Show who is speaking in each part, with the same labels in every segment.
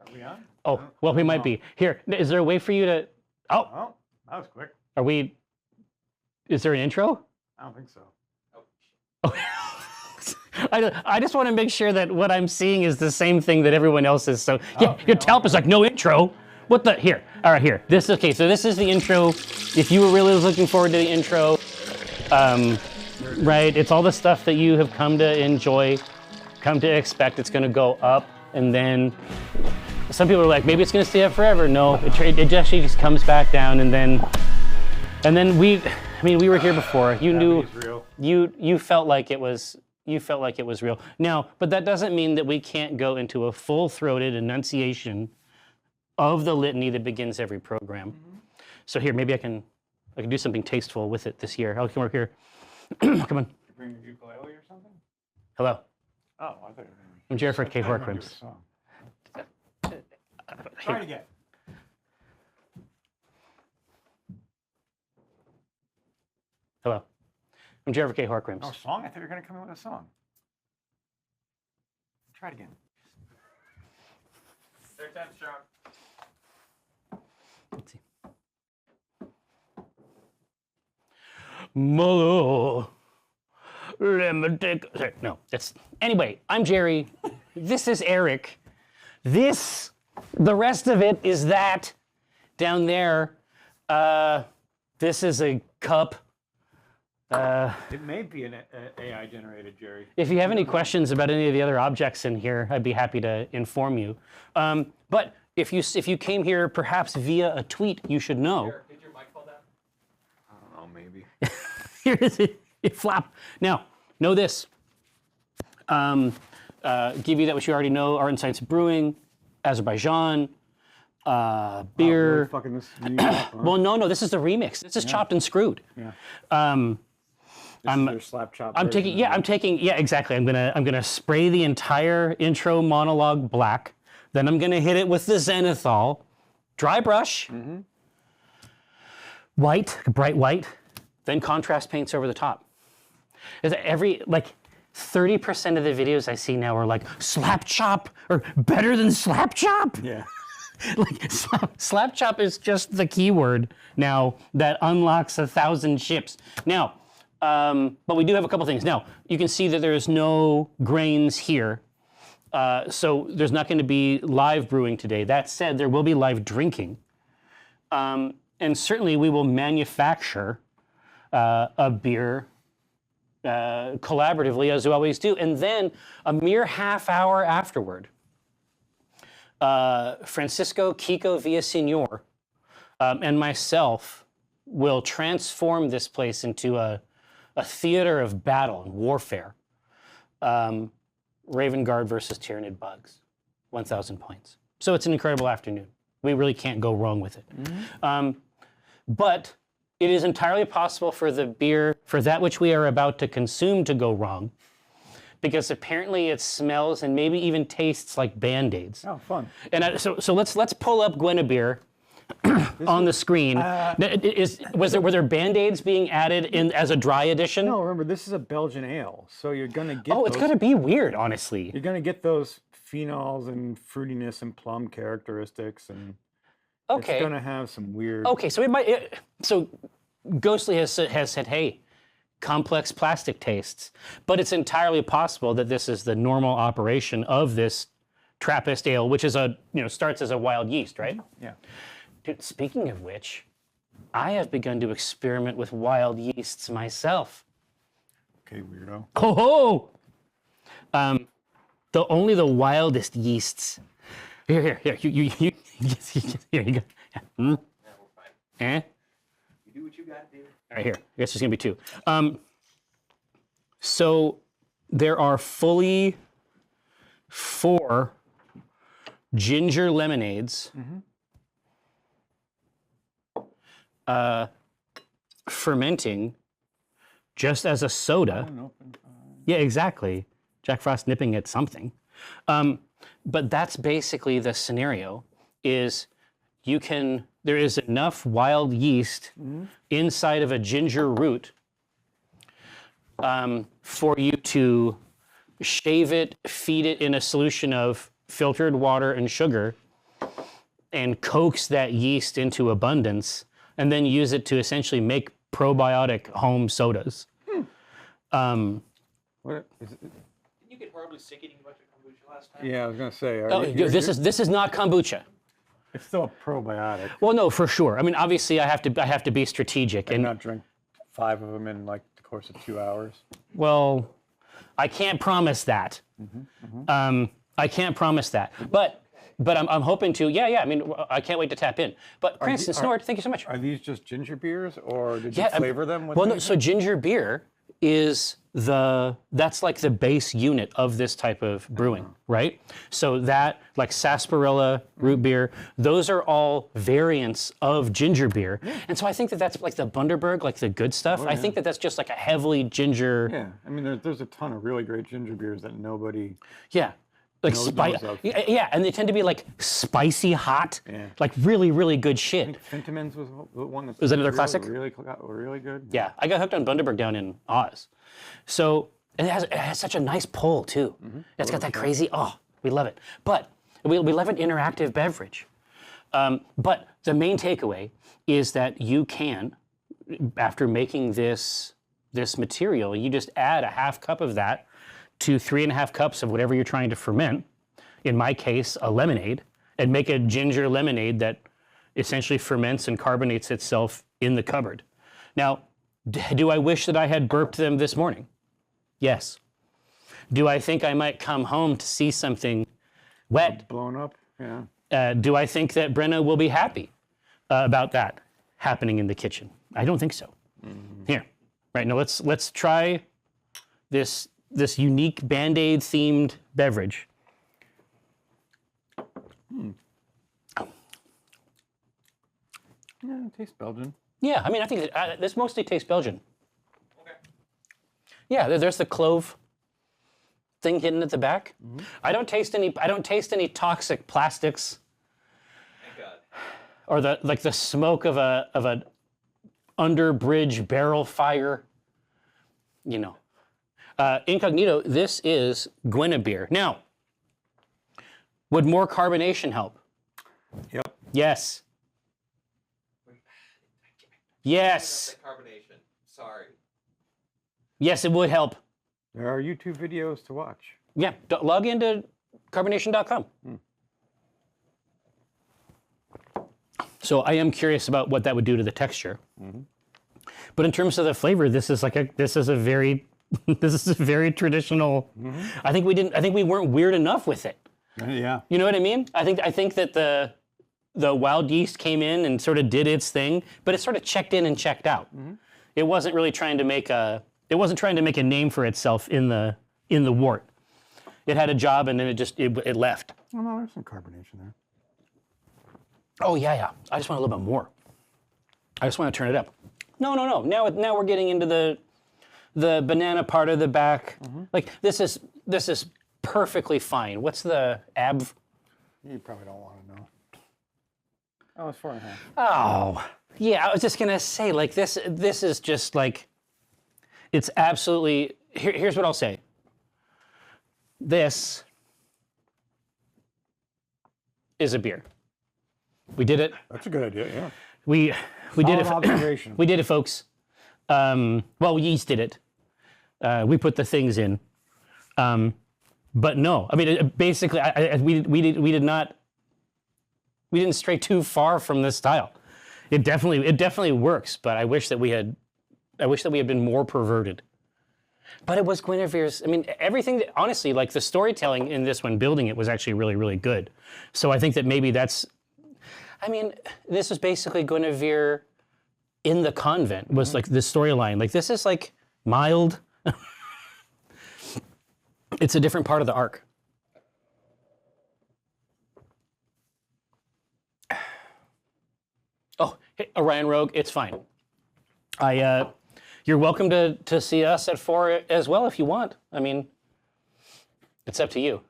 Speaker 1: Are we on?
Speaker 2: Oh, well, we might be. Here, is there a way for you to...
Speaker 1: Oh, that was quick.
Speaker 2: Are we... Is there an intro?
Speaker 1: I don't think so.
Speaker 2: Oh. I just want to make sure that what I'm seeing is the same thing that everyone else is. So, yeah, your Talp is like, no intro. What the... Here. All right, here. This, okay, so this is the intro. If you were really looking forward to the intro, right, it's all the stuff that you have come to enjoy, come to expect. It's going to go up, and then some people are like, maybe it's going to stay up forever. No, it actually just comes back down, and then we were here before. You knew, you felt like it was real. Now, but that doesn't mean that we can't go into a full-throated enunciation of the litany that begins every program. Mm-hmm. So here, maybe I can do something tasteful with it this year. I'll come over here. Come on.
Speaker 1: Bring your ukulele or something?
Speaker 2: Hello.
Speaker 1: Oh, I thought you were
Speaker 2: I'm Jared for K. Horkins.
Speaker 1: Try it again.
Speaker 2: Hello. I'm Jared for K. Horkins.
Speaker 1: Oh, song? I thought you were going to come in with a song. Try it again. Third time strong.
Speaker 2: Let's see. Molo. Let me take... No, that's... Anyway, I'm Jerry. This is Eric. The rest of it is that down there. This is a cup.
Speaker 1: It may be an AI generated, Jerry.
Speaker 2: If you have any questions about any of the other objects in here, I'd be happy to inform you. But if you came here perhaps via a tweet, you should know.
Speaker 1: Did your mic fall down? I don't know, maybe.
Speaker 2: Here it is. It flap. Now, know this. Give you that which you already know: Art and Science of Brewing, Azerbaijan, beer.
Speaker 1: Really fucking this up, huh?
Speaker 2: Well, no, this is the remix. This is Chopped and Screwed.
Speaker 1: Yeah.
Speaker 2: I'm taking. Yeah, exactly. I'm gonna spray the entire intro monologue black. Then I'm gonna hit it with the zenithal, dry brush, white, bright white, then contrast paints over the top. Is every 30% of the videos I see now are like slap chop or better than slap chop.
Speaker 1: Yeah.
Speaker 2: Slap chop is just the keyword now that unlocks 1,000 ships. Now, but we do have a couple things. Now, you can see that there's no grains here. So there's not going to be live brewing today. That said, there will be live drinking. And certainly we will manufacture a beer collaboratively, as we always do. And then a mere half hour afterward, Francisco Kiko Villaseñor and myself will transform this place into a theater of battle and warfare. Raven Guard versus Tyrannid Bugs, 1,000 points. So it's an incredible afternoon. We really can't go wrong with it. But it is entirely possible for the beer, for that which we are about to consume, to go wrong, because apparently it smells and maybe even tastes like Band-Aids.
Speaker 1: Oh, fun.
Speaker 2: And so let's pull up Guinevere on the screen. Were there Band-Aids being added in as a dry edition?
Speaker 1: No, remember, this is a Belgian ale, so you're gonna get.
Speaker 2: Oh, it's gonna be weird, honestly.
Speaker 1: You're gonna get those phenols and fruitiness and plum characteristics, and
Speaker 2: okay,
Speaker 1: it's gonna have some weird.
Speaker 2: Okay, so so Ghostly has said, hey, complex plastic tastes, but it's entirely possible that this is the normal operation of this Trappist ale, which is starts as a wild yeast, right?
Speaker 1: Yeah.
Speaker 2: Dude, speaking of which, I have begun to experiment with wild yeasts myself.
Speaker 1: Okay, weirdo.
Speaker 2: Ho ho! Only the wildest yeasts. Here, you here you go. Yeah.
Speaker 3: Yeah, we're fine. You do what you got to do.
Speaker 2: All right, here. I guess there's gonna be two. So there are fully 4 ginger lemonades. Fermenting just as a soda. Yeah, exactly. Jack Frost nipping at something. But that's basically the scenario, is there is enough wild yeast inside of a ginger root for you to shave it, feed it in a solution of filtered water and sugar, and coax that yeast into abundance, and then use it to essentially make probiotic home sodas.
Speaker 1: What is it?
Speaker 3: Didn't you get horribly sick eating a bunch of kombucha last time?
Speaker 1: Yeah, I was gonna say.
Speaker 2: This is not kombucha.
Speaker 1: It's still a probiotic.
Speaker 2: Well, no, for sure. I mean, obviously, I have to be strategic
Speaker 1: And
Speaker 2: and
Speaker 1: not drink 5 of them in like the course of 2 hours.
Speaker 2: well, I can't promise that. I can't promise that, but I'm hoping to. Yeah. I mean, I can't wait to tap in. But Cranston Snort, thank you so much.
Speaker 1: Are these just ginger beers, or did you
Speaker 2: Yeah,
Speaker 1: flavor them with
Speaker 2: Well, no.
Speaker 1: anything?
Speaker 2: So ginger beer is that's like the base unit of this type of brewing, right? So that, like sarsaparilla, root beer, those are all variants of ginger beer. And so I think that that's like the Bundaberg, like the good stuff. I think that that's just like a heavily ginger.
Speaker 1: Yeah, I mean, there's a ton of really great ginger beers that nobody.
Speaker 2: Yeah. Like
Speaker 1: knows of.
Speaker 2: yeah, and they tend to be like spicy hot,
Speaker 1: Yeah.
Speaker 2: like really, really good shit.
Speaker 1: Fentimans was the one that's.
Speaker 2: Was that another
Speaker 1: really,
Speaker 2: classic?
Speaker 1: Really good.
Speaker 2: Yeah, I got hooked on Bundaberg down in Oz. So and it has such a nice pull too. It's got that crazy. Oh, we love it. But we love an interactive beverage. But the main takeaway is that you can, after making this material, you just add a half cup of that to 3.5 cups of whatever you're trying to ferment. In my case, a lemonade, and make a ginger lemonade that essentially ferments and carbonates itself in the cupboard. Now, do I wish that I had burped them this morning? Yes. Do I think I might come home to see something wet?
Speaker 1: Blown up. Yeah.
Speaker 2: Do I think that Brenna will be happy about that happening in the kitchen? I don't think so. Here, right now, let's try this unique Band-Aid themed beverage.
Speaker 1: Yeah, it tastes Belgian.
Speaker 2: Yeah, I mean, I think that, this mostly tastes Belgian.
Speaker 3: Okay.
Speaker 2: Yeah, there's the clove thing hidden at the back. I don't taste any toxic plastics
Speaker 3: Thank God.
Speaker 2: or the smoke of a under bridge barrel fire. You know, incognito. This is Guinevere. Now, would more carbonation help?
Speaker 1: Yep.
Speaker 2: Yes. Yes.
Speaker 3: Carbonation. Sorry.
Speaker 2: Yes, it would help.
Speaker 1: There are YouTube videos to watch.
Speaker 2: Yeah, log into carbonation.com. So I am curious about what that would do to the texture. But in terms of the flavor, this is a very traditional. I think we weren't weird enough with it.
Speaker 1: Yeah.
Speaker 2: You know what I mean? I think that the wild yeast came in and sort of did its thing, but it sort of checked in and checked out. It wasn't really trying to make a name for itself in the wort. It had a job and then it left.
Speaker 1: Oh no, there's some carbonation there.
Speaker 2: Oh yeah. I just want a little bit more. I just want to turn it up. No. Now we're getting into the banana part of the back. Like this is perfectly fine. What's the ab?
Speaker 1: You probably don't want to know. Oh, it's 4.5.
Speaker 2: Oh, yeah. I was just gonna say, like this is just like, it's absolutely. Here's what I'll say. This is a beer. We did it.
Speaker 1: That's a good idea. Yeah.
Speaker 2: We did it.
Speaker 1: Observation.
Speaker 2: We did it, folks. Well, yeast did it. We put the things in. But no, I mean, basically, we didn't stray too far from this style. It definitely works, but I wish that we had been more perverted. But it was Guinevere's. I mean, everything. Honestly, like the storytelling in this one, building it was actually really, really good. So I think that maybe that's. I mean, this was basically Guinevere in the convent. Was like the storyline. Like this is like mild. It's a different part of the arc. Oh, hey, Orion Rogue, it's fine. You're welcome to see us at 4 as well if you want. I mean, it's up to you.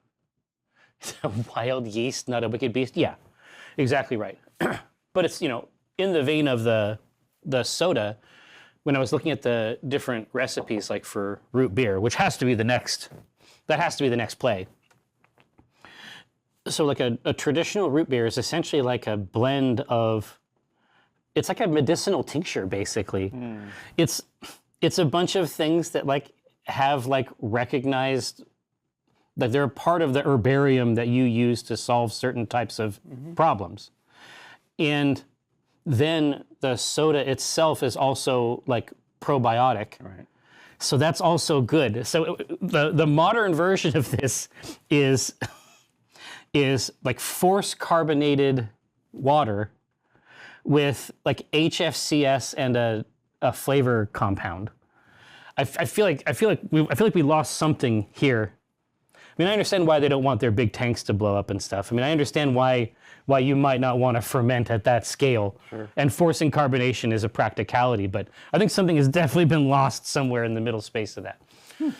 Speaker 2: Wild yeast, not a wicked beast. Yeah, exactly right. But it's, in the vein of the soda. When I was looking at the different recipes, like for root beer, which has to be the next. That has to be the next play. So like a traditional root beer is essentially like a blend of, it's like a medicinal tincture basically. It's a bunch of things that like have like recognized that they're a part of the herbarium that you use to solve certain types of problems. And then the soda itself is also like probiotic.
Speaker 1: Right.
Speaker 2: So that's also good. So the modern version of this is like force carbonated water with like HFCS and a flavor compound. I feel like we lost something here. I mean, I understand why they don't want their big tanks to blow up and stuff. I mean, I understand why you might not want to ferment at that scale.
Speaker 1: Sure.
Speaker 2: And forcing carbonation is a practicality, but I think something has definitely been lost somewhere in the middle space of that. All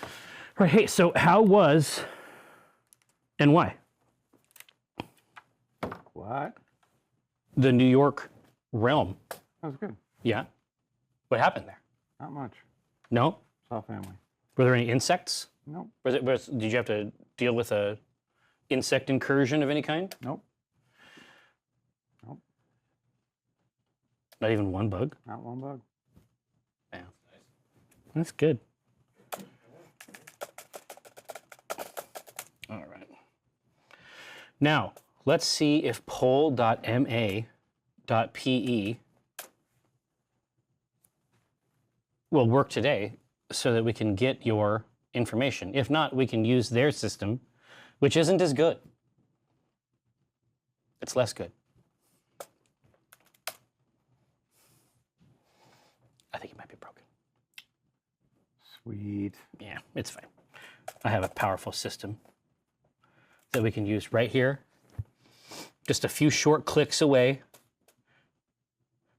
Speaker 2: right, hey, so how was and why
Speaker 1: What?
Speaker 2: the New York realm?
Speaker 1: That was good.
Speaker 2: Yeah. What happened there?
Speaker 1: Not much.
Speaker 2: No?
Speaker 1: Saw family.
Speaker 2: Were there any insects?
Speaker 1: Nope.
Speaker 2: Did you have to deal with a insect incursion of any kind?
Speaker 1: Nope. Nope.
Speaker 2: Not even one bug?
Speaker 1: Not one bug.
Speaker 2: Yeah. That's good. All right. Now, let's see if poll.ma.pe will work today so that we can get your information. If not, we can use their system, which isn't as good. It's less good. I think it might be broken.
Speaker 1: Sweet.
Speaker 2: Yeah, it's fine. I have a powerful system that we can use right here. Just a few short clicks away.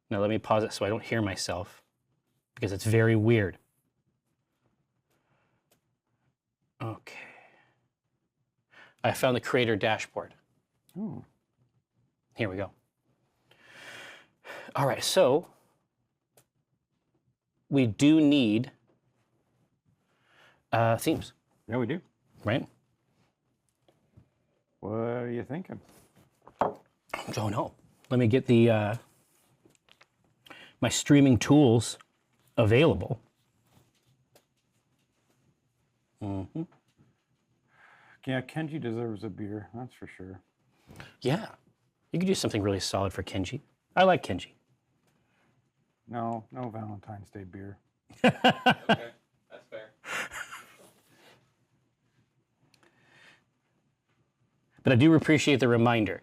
Speaker 2: Now let me pause it so I don't hear myself because it's very weird. Okay. I found the creator dashboard.
Speaker 1: Oh.
Speaker 2: Here we go. All right, so we do need themes,
Speaker 1: Yeah, we do.
Speaker 2: right?
Speaker 1: What are you thinking?
Speaker 2: Oh no. Let me get the my streaming tools available. Mm-hmm.
Speaker 1: Yeah, Kenji deserves a beer, that's for sure.
Speaker 2: Yeah. You could do something really solid for Kenji. I like Kenji.
Speaker 1: No Valentine's Day beer.
Speaker 3: Okay, that's fair.
Speaker 2: But I do appreciate the reminder.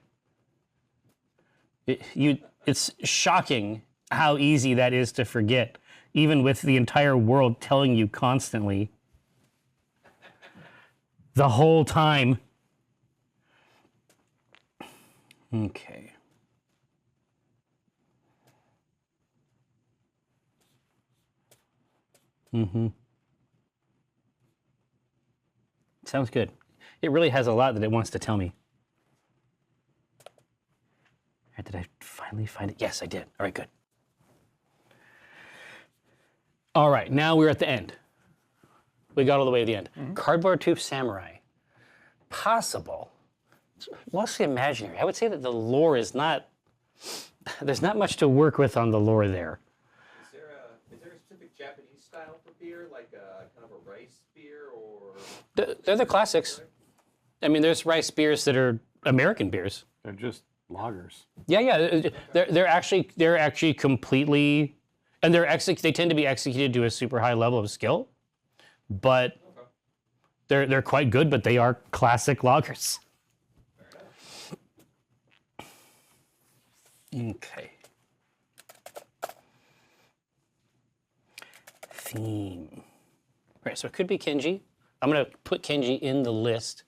Speaker 2: It's shocking how easy that is to forget, even with the entire world telling you constantly the whole time. Okay. Mm-hmm. Sounds good. It really has a lot that it wants to tell me. Did I finally find it? Yes, I did. All right, good. All right, now we're at the end. We got all the way to the end. Mm-hmm. Cardboard Tooth Samurai. Possible. It's mostly imaginary. I would say that the lore is not, there's not much to work with on the lore there.
Speaker 3: Is there a specific Japanese style for beer, like a kind of a rice beer, or?
Speaker 2: They're the classics. I mean, there's rice beers that are American beers.
Speaker 1: They're just lagers.
Speaker 2: Yeah. They're actually completely, and they tend to be executed to a super high level of skill, but they're quite good. But they are classic lagers. Okay. Theme. Right. So it could be Kenji. I'm gonna put Kenji in the list.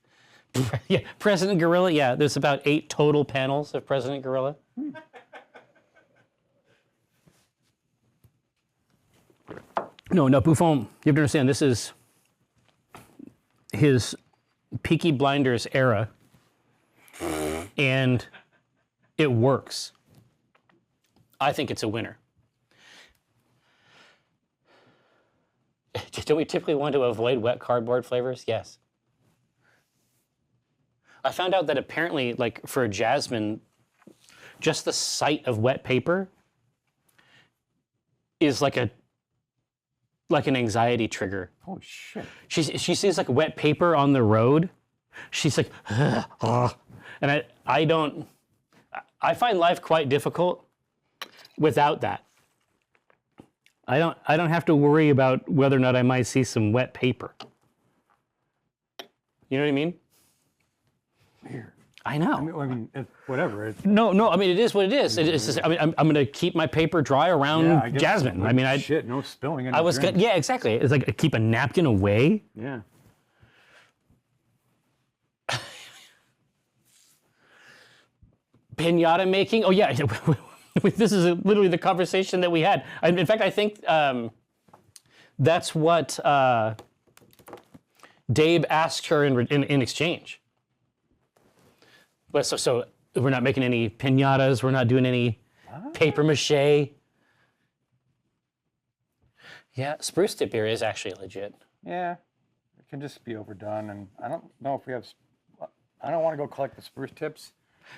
Speaker 2: Yeah, President Gorilla. Yeah, there's about 8 total panels of President Gorilla. No, Buffon. You have to understand, this is his Peaky Blinders era, and it works. I think it's a winner. Don't we typically want to avoid wet cardboard flavors? Yes. I found out that apparently, like for jasmine, just the sight of wet paper is like an anxiety trigger.
Speaker 1: Oh shit.
Speaker 2: She sees like wet paper on the road. She's like, ugh. And I find life quite difficult without that. I don't have to worry about whether or not I might see some wet paper. You know what I mean?
Speaker 1: Weird.
Speaker 2: I know.
Speaker 1: I mean whatever.
Speaker 2: No. I mean, it is what it is. I mean, I'm going to keep my paper dry around jasmine. I mean,
Speaker 1: shit, no spilling.
Speaker 2: I was good. Yeah, exactly. It's like keep a napkin away.
Speaker 1: Yeah.
Speaker 2: Pinata making. Oh yeah. This is literally the conversation that we had. In fact, I think that's what Dave asked her in exchange. But so we're not making any pinatas. We're not doing any paper mache. Yeah, spruce tip beer is actually legit.
Speaker 1: Yeah, it can just be overdone, and I don't know if we have. I don't want to go collect the spruce tips.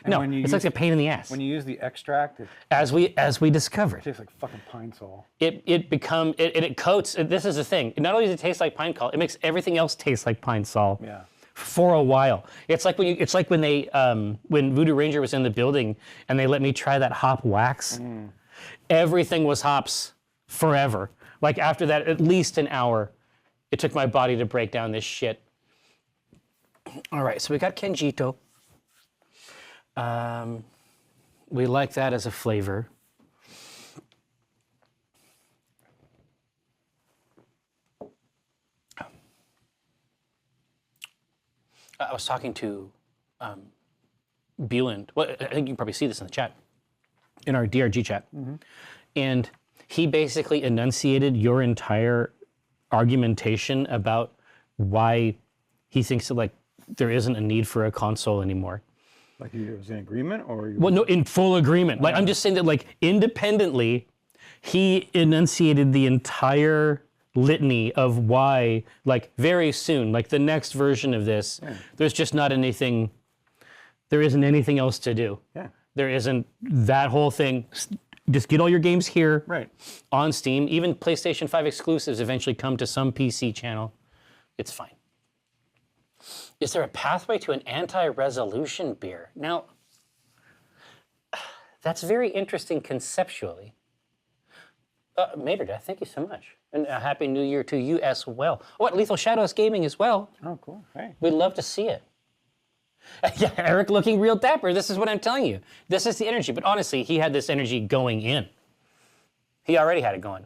Speaker 1: And
Speaker 2: No, it's like a pain in the ass.
Speaker 1: When you use the extract, it
Speaker 2: As we discovered,
Speaker 1: tastes like fucking pine sol.
Speaker 2: it coats. This is the thing. Not only does it taste like pine sol, it makes everything else taste like pine sol.
Speaker 1: Yeah.
Speaker 2: For a while, it's like when they when Voodoo Ranger was in the building and they let me try that hop wax. Everything was hops forever. Like after that, at least an hour, it took my body to break down this shit. All right, so we got Kenjito. We like that as a flavor. I was talking to Bieland. Well, I think you can probably see this in the chat, in our DRG chat. And he basically enunciated your entire argumentation about why he thinks that like there isn't a need for a console anymore.
Speaker 1: Like he was in agreement, or
Speaker 2: Well, no, in full agreement. Like I'm just saying that like independently, he enunciated the entire litany of why, like very soon, like the next version of this, there's just not anything, there isn't anything else to do.
Speaker 1: Yeah.
Speaker 2: There isn't that whole thing. Just get all your games here on Steam. Even PlayStation 5 exclusives eventually come to some PC channel. It's fine. Is there a pathway to an anti-resolution beer? Now, that's very interesting conceptually. Mater, thank you so much. And a Happy New Year to you as well. Oh, at Lethal Shadows Gaming as well.
Speaker 1: Oh, cool. Hey.
Speaker 2: We'd love to see it. Yeah, Eric looking real dapper. This is what I'm telling you. This is the energy. But honestly, he had this energy going in. He already had it going.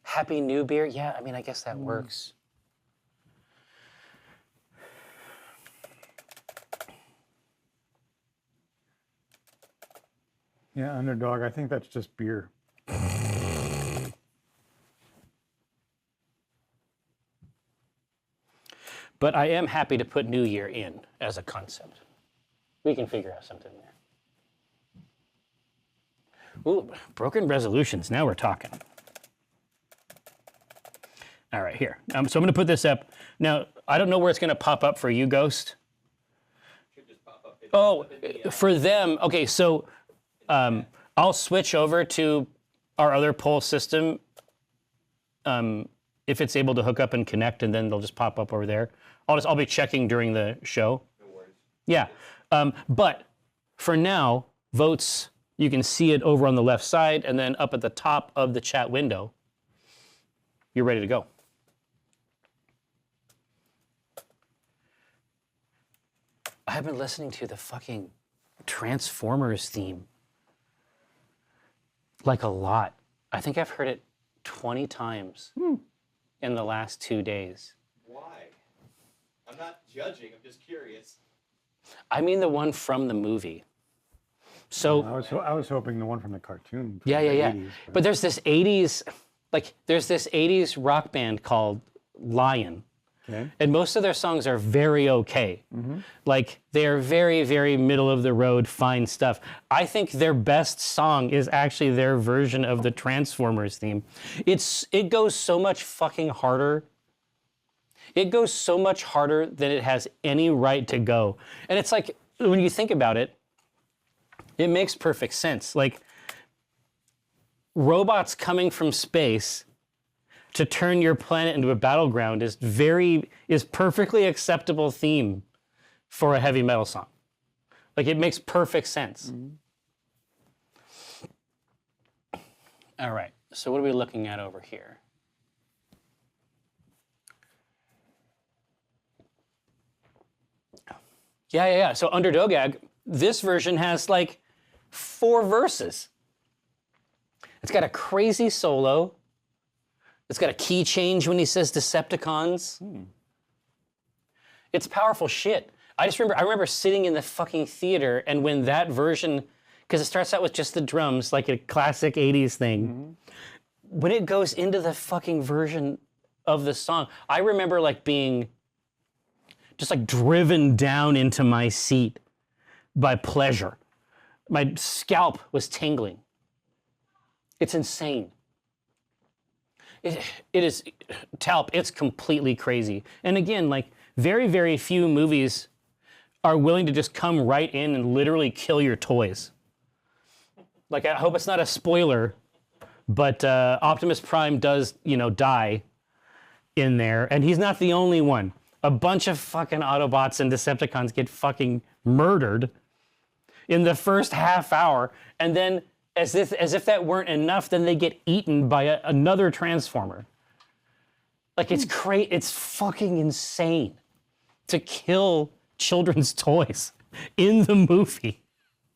Speaker 2: Happy New Beer? Yeah, I mean, I guess that works.
Speaker 1: Yeah, Underdog. I think that's just beer.
Speaker 2: But I am happy to put New Year in as a concept. We can figure out something there. Ooh, broken resolutions. Now we're talking. All right, here. So I'm going to put this up. Now, I don't know where it's going to pop up for you, Ghost.
Speaker 3: Should just pop up.
Speaker 2: Oh, for them. Okay, so I'll switch over to our other poll system if it's able to hook up and connect, and then they'll just pop up over there. I'll be checking during the show.
Speaker 3: No worries.
Speaker 2: Yeah, but for now, votes, you can see it over on the left side, and then up at the top of the chat window, you're ready to go. I've been listening to the fucking Transformers theme like a lot. I think I've heard it 20 times in the last 2 days.
Speaker 3: Why? I'm not judging, I'm just curious.
Speaker 2: I mean the one from the movie. So
Speaker 1: I was hoping the one from the cartoon. From
Speaker 2: yeah.
Speaker 1: the 80s,
Speaker 2: But there's this 80s rock band called Lion.
Speaker 1: Okay.
Speaker 2: And most of their songs are very okay. Like they're very, very middle of the road, fine stuff. I think their best song is actually their version of the Transformers theme. It goes so much fucking harder. it goes so much harder than it has any right to go. And it's like, when you think about it, it makes perfect sense. Like, robots coming from space to turn your planet into a battleground is perfectly acceptable theme for a heavy metal song. Like, it makes perfect sense. All right, so what are we looking at over here? Yeah. So under Dogag, this version has like 4 verses. It's got a crazy solo. It's got a key change when he says Decepticons. It's powerful shit. I remember sitting in the fucking theater, and when that version, because it starts out with just the drums, like a classic 80s thing. When it goes into the fucking version of the song, I remember like being just like driven down into my seat by pleasure. My scalp was tingling. It's insane. It is, Talp, it's completely crazy. And again, like, very, very few movies are willing to just come right in and literally kill your toys. Like, I hope it's not a spoiler, but Optimus Prime does, die in there, and he's not the only one. A bunch of fucking Autobots and Decepticons get fucking murdered in the first half hour, and then as if that weren't enough, then they get eaten by another Transformer. Like, it's it's fucking insane to kill children's toys in the movie.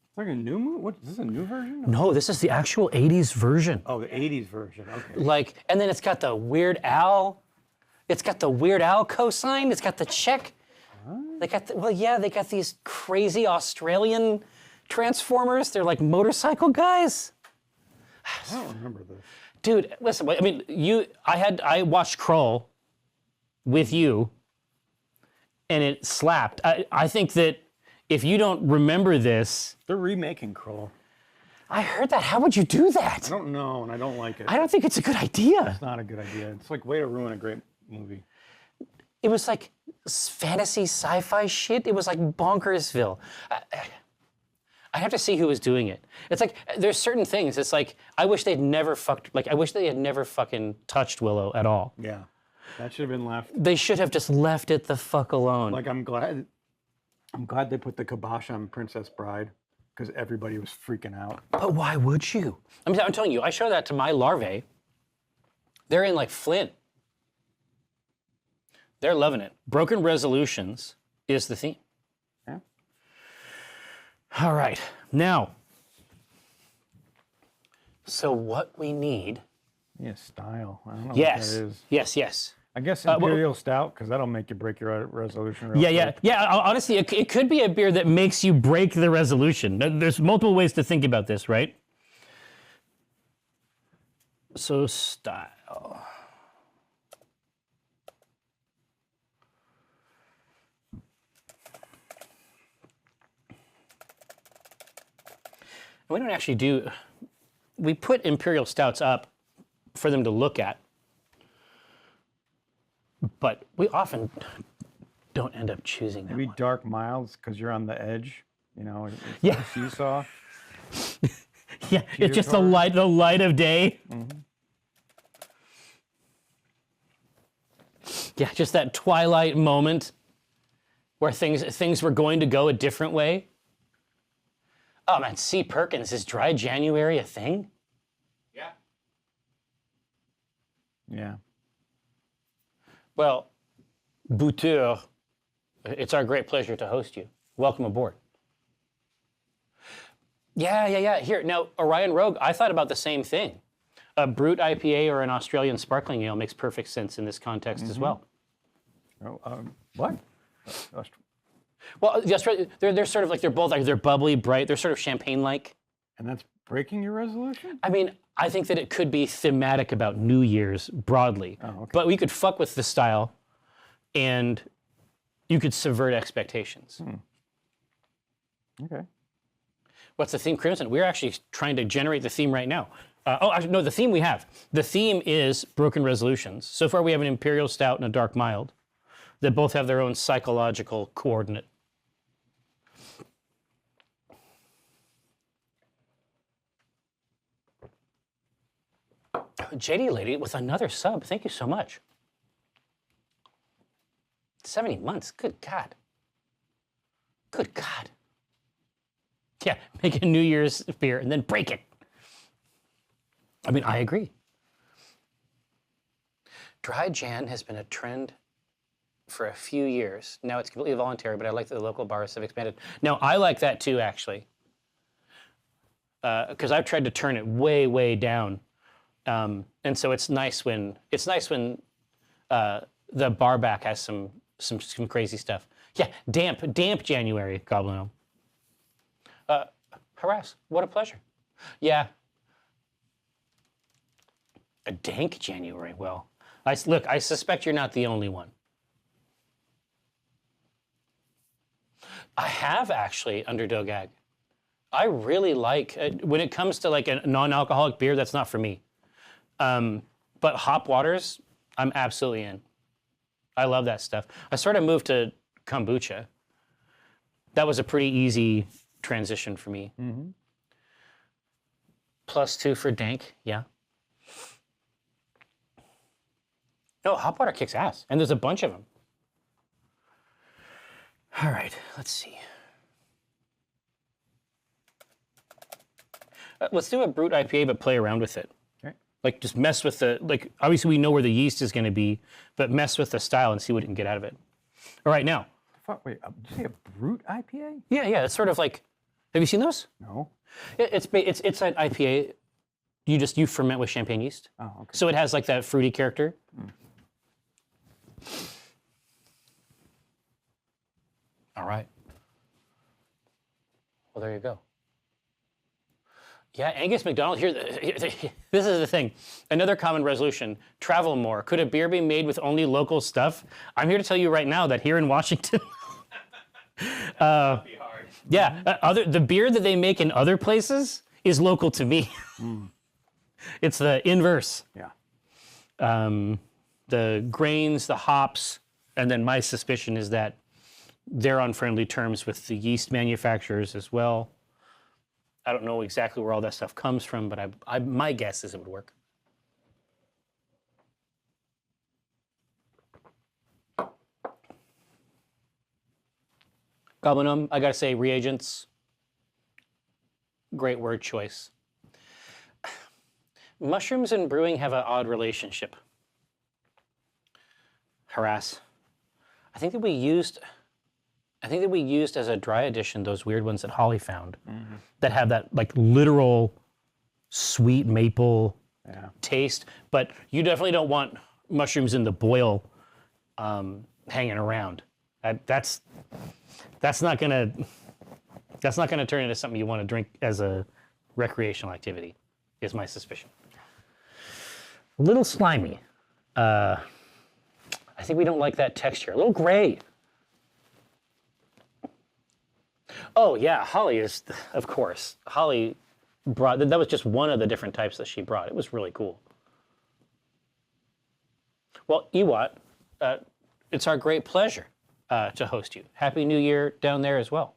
Speaker 1: It's like a new movie? What, is this a new version?
Speaker 2: No, this is the actual 80s version.
Speaker 1: Oh, the 80s version, okay.
Speaker 2: Like, and then it's got the Weird Al. It's got the Weird Al cosign. It's got the Czech. They got they got these crazy Australian Transformers. They're like motorcycle guys.
Speaker 1: I don't remember this.
Speaker 2: Dude, listen, I mean, I watched Krull with you, and it slapped. I think that if you don't remember this...
Speaker 1: They're remaking Krull.
Speaker 2: I heard that. How would you do that?
Speaker 1: I don't know, and I don't like it.
Speaker 2: I don't think it's a good idea.
Speaker 1: It's not a good idea. It's like way to ruin a great movie.
Speaker 2: It was like fantasy sci-fi shit. It was like Bonkersville. I have to see who was doing it. It's like, there's certain things. It's like, I wish they had never fucking touched Willow at all.
Speaker 1: Yeah, that should have been left.
Speaker 2: They should have just left it the fuck alone.
Speaker 1: Like, I'm glad they put the kibosh on Princess Bride, because everybody was freaking out.
Speaker 2: But why would you? I'm telling you, I show that to my larvae. They're in like Flint. They're loving it. Broken Resolutions is the theme.
Speaker 1: Yeah.
Speaker 2: All right, now, so what we need...
Speaker 1: Yeah, style. I don't know what that is.
Speaker 2: Yes.
Speaker 1: I guess Imperial Stout, because that'll make you break your resolution real quick.
Speaker 2: Yeah. Honestly, it could be a beer that makes you break the resolution. There's multiple ways to think about this, right? So, style. We don't actually do... We put Imperial Stouts up for them to look at, but we often don't end up choosing that
Speaker 1: Maybe
Speaker 2: one.
Speaker 1: dark milds, because you're on the edge. It's
Speaker 2: Yeah.
Speaker 1: like a seesaw.
Speaker 2: Yeah, it's just the light of day.
Speaker 1: Mm-hmm.
Speaker 2: Yeah, just that twilight moment where things were going to go a different way. Oh man, C. Perkins, is dry January a thing?
Speaker 3: Yeah.
Speaker 1: Yeah.
Speaker 2: Well, Bouture, it's our great pleasure to host you. Welcome aboard. Yeah. Here, now, Orion Rogue, I thought about the same thing. A Brut IPA or an Australian sparkling ale makes perfect sense in this context as well.
Speaker 1: Oh, what?
Speaker 2: Well, the Australian, they're sort of like, they're both like, they're bubbly, bright, they're sort of champagne-like.
Speaker 1: And that's breaking your resolution?
Speaker 2: I mean, I think that it could be thematic about New Year's broadly.
Speaker 1: Oh, okay.
Speaker 2: But we could fuck with the style and you could subvert expectations.
Speaker 1: Okay.
Speaker 2: What's the theme, Crimson? We're actually trying to generate the theme right now. Actually, no, the theme we have. The theme is Broken Resolutions. So far we have an Imperial Stout and a Dark Mild. that both have their own psychological coordinate. JD Lady with another sub. Thank you so much. 70 months. Good God. Good God. Yeah, make a New Year's beer and then break it. I mean, I agree. Dry Jan has been a trend for a few years. Now it's completely voluntary, but I like that the local bars have expanded. Now, I like that too, actually. Because I've tried to turn it way, way down. And so it's nice when the bar back has some crazy stuff. Yeah, damp January, Goblino. Harass, what a pleasure. Yeah. A dank January, well, look, I suspect you're not the only one. I have actually, Underdog Ag. I really like, when it comes to like a non-alcoholic beer, that's not for me. But hop waters, I'm absolutely in. I love that stuff. I sort of moved to kombucha. That was a pretty easy transition for me. Mm-hmm. +2 for dank, yeah. No, hop water kicks ass, and there's a bunch of them. All right, let's see. Let's do a brut IPA, but play around with it. Okay. Like just mess with like obviously we know where the yeast is going to be, but mess with the style and see what you can get out of it. All right, now.
Speaker 1: Wait, did you say a brut IPA?
Speaker 2: Yeah, it's sort of like, have you seen those?
Speaker 1: No.
Speaker 2: It's an IPA. You ferment with champagne yeast.
Speaker 1: Oh, okay.
Speaker 2: So it has like that fruity character. Mm. All right. Well, there you go. Yeah, Angus McDonald here. This is the thing. Another common resolution: travel more. Could a beer be made with only local stuff? I'm here to tell you right now that here in Washington,
Speaker 3: That'd be hard.
Speaker 2: Yeah, the beer that they make in other places is local to me. Mm. It's the inverse.
Speaker 1: Yeah.
Speaker 2: The grains, the hops, and then my suspicion is that they're on friendly terms with the yeast manufacturers as well. I don't know exactly where all that stuff comes from, but my guess is it would work. Goblinum, I gotta say, reagents, great word choice. Mushrooms and brewing have an odd relationship. Harass. I think that we used as a dry addition those weird ones that Holly found that have that like literal sweet maple taste, but you definitely don't want mushrooms in the boil hanging around. That's not gonna turn into something you want to drink as a recreational activity, is my suspicion. A little slimy. I think we don't like that texture. A little gray. Oh yeah, Holly is, of course. Holly brought, that was just one of the different types that she brought. It was really cool. Well, Ewat, it's our great pleasure to host you. Happy New Year down there as well.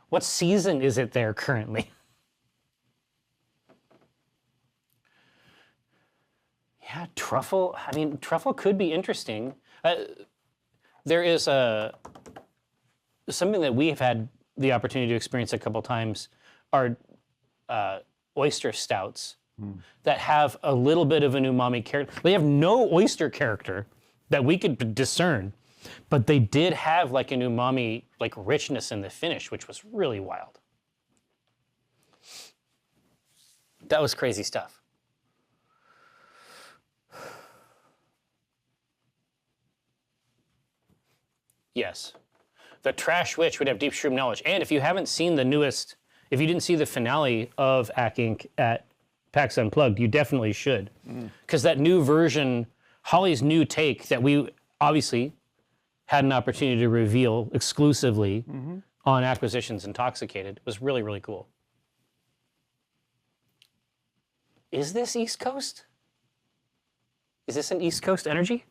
Speaker 2: What season is it there currently? Yeah, truffle. I mean, truffle could be interesting. There is something that we have had the opportunity to experience a couple times are oyster stouts that have a little bit of an umami character. They have no oyster character that we could discern, but they did have like an umami like richness in the finish, which was really wild. That was crazy stuff. Yes. The Trash Witch would have deep shroom knowledge. And if you haven't seen the newest, if you didn't see the finale of Ack Inc. at PAX Unplugged, you definitely should. Because that new version, Holly's new take that we obviously had an opportunity to reveal exclusively on Acquisitions Intoxicated was really, really cool. Is this East Coast? Is this an East Coast energy?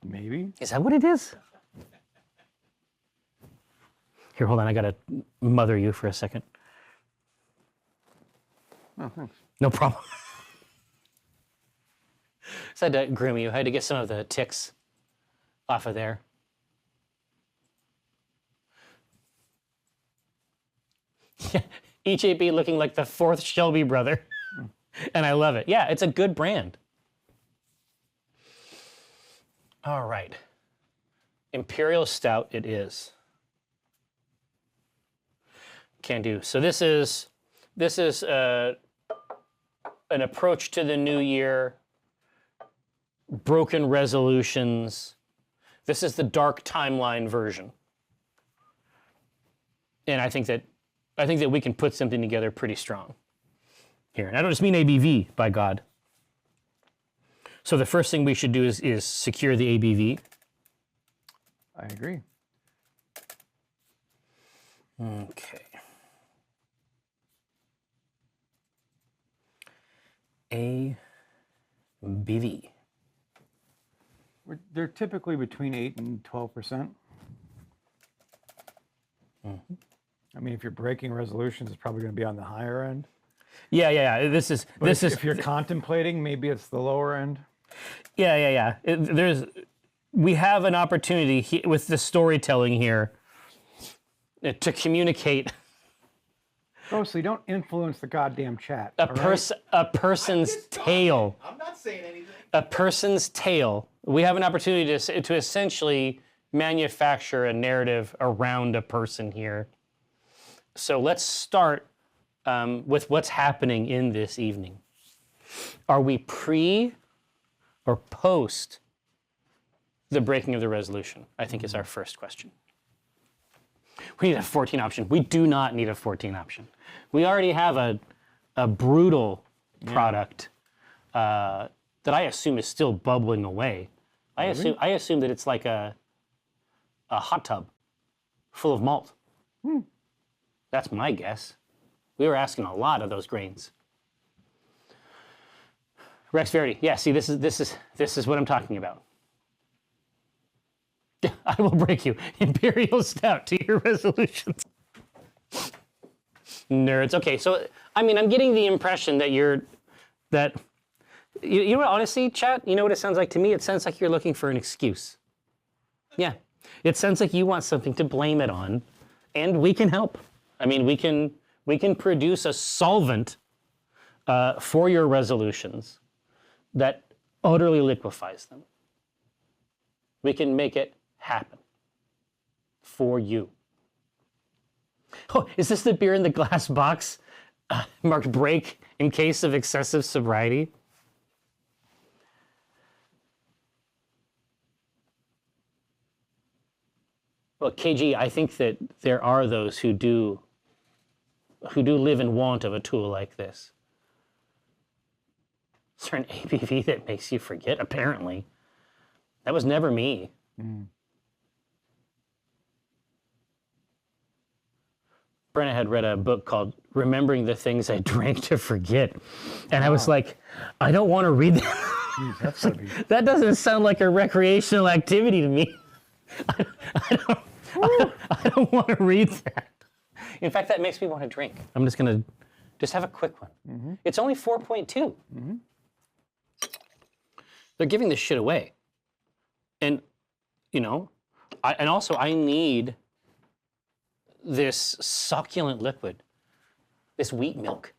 Speaker 1: Maybe.
Speaker 2: Is that what it is? Here, hold on. I gotta mother you for a second.
Speaker 1: Oh, thanks.
Speaker 2: No problem. So I had to groom you. I had to get some of the ticks off of there. Yeah, EJB looking like the fourth Shelby brother. And I love it. Yeah, it's a good brand. All right. Imperial Stout it is. Can do. So this is an approach to the new year. Broken resolutions. This is the dark timeline version. And I think that we can put something together pretty strong here. And I don't just mean ABV, by God. So the first thing we should do is secure the ABV.
Speaker 1: I agree.
Speaker 2: Okay. ABV.
Speaker 1: They're typically between 8 and 12%.
Speaker 2: Mm-hmm.
Speaker 1: I mean, if you're breaking resolutions, it's probably going to be on the higher end.
Speaker 2: Yeah.
Speaker 1: If you're contemplating, maybe it's the lower end.
Speaker 2: Yeah. We have an opportunity with the storytelling here to communicate
Speaker 1: Mostly, don't influence the goddamn chat.
Speaker 2: a person's tale.
Speaker 3: I'm not saying anything.
Speaker 2: A person's tale. We have an opportunity to essentially manufacture a narrative around a person here. So let's start with what's happening in this evening. Are we pre or post the breaking of the resolution? I think is our first question. We need a 14 option. We do not need a 14 option. We already have a brutal product that I assume is still bubbling away. I assume that it's like a hot tub full of malt. That's my guess. We were asking a lot of those grains. Rex Verity, yeah. See, this is what I'm talking about. I will break you. Imperial Stout to your resolutions. Nerds. Okay, so I mean, I'm getting the impression that you know what? Honestly, chat. You know what it sounds like to me? It sounds like you're looking for an excuse. Yeah, it sounds like you want something to blame it on, and we can help. I mean, we can produce a solvent for your resolutions that utterly liquefies them. We can make it happen for you. Oh, is this the beer in the glass box marked break in case of excessive sobriety? Well, KG, I think that there are those who do live in want of a tool like this. Is there an ABV that makes you forget? Apparently. That was never me. Brenna had read a book called Remembering the Things I Drank to Forget. And I was like, I don't want to read that.
Speaker 1: Jeez, that's gotta be...
Speaker 2: That doesn't sound like a recreational activity to me. I don't want to read that. In fact, that makes me want to drink. I'm just going to have a quick one. It's only 4.2. They're giving this shit away. And, you know, I need this succulent liquid, this wheat milk,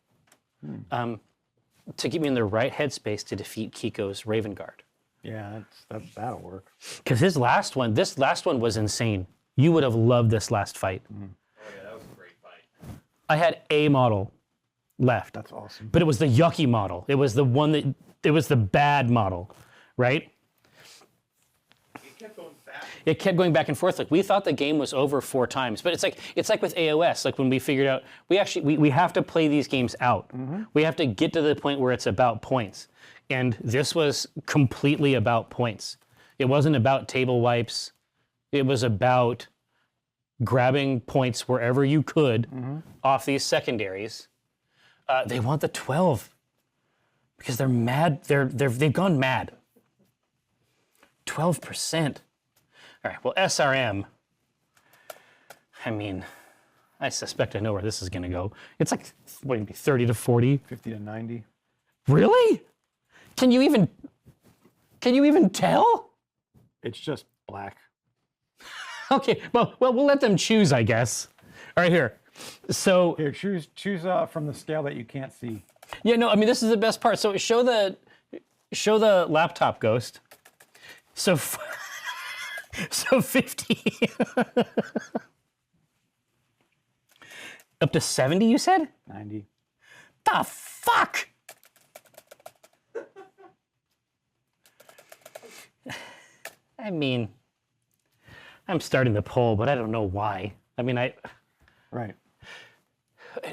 Speaker 2: to get me in the right headspace to defeat Kiko's Raven Guard.
Speaker 1: Yeah, that'll work.
Speaker 2: Because this last one was insane. You would have loved this last fight.
Speaker 3: Oh yeah, that was a great fight.
Speaker 2: I had a model left.
Speaker 1: That's awesome.
Speaker 2: But it was the yucky model. It was the bad model, right? It kept going back and forth. Like, we thought the game was over 4 times, but it's like with AOS. Like, when we figured out we have to play these games out. We have to get to the point where it's about points, and this was completely about points. It wasn't about table wipes. It was about grabbing points wherever you could off these secondaries. They want the 12 because they're mad. They've gone mad. 12%. All right, well, SRM, I mean, I suspect I know where this is going to go. It's like, what would it be, 30 to 40?
Speaker 1: 50 to 90.
Speaker 2: Really? Can you even tell?
Speaker 1: It's just black.
Speaker 2: Okay, well, we'll let them choose, I guess. All right, here. So
Speaker 1: Here, choose from the scale that you can't see.
Speaker 2: yeah, no, I mean this is the best part. So show the laptop ghost. So so 50 up to 70, you said?
Speaker 1: 90.
Speaker 2: The fuck? I mean, I'm starting the poll, but I don't know why. I mean,
Speaker 1: Right.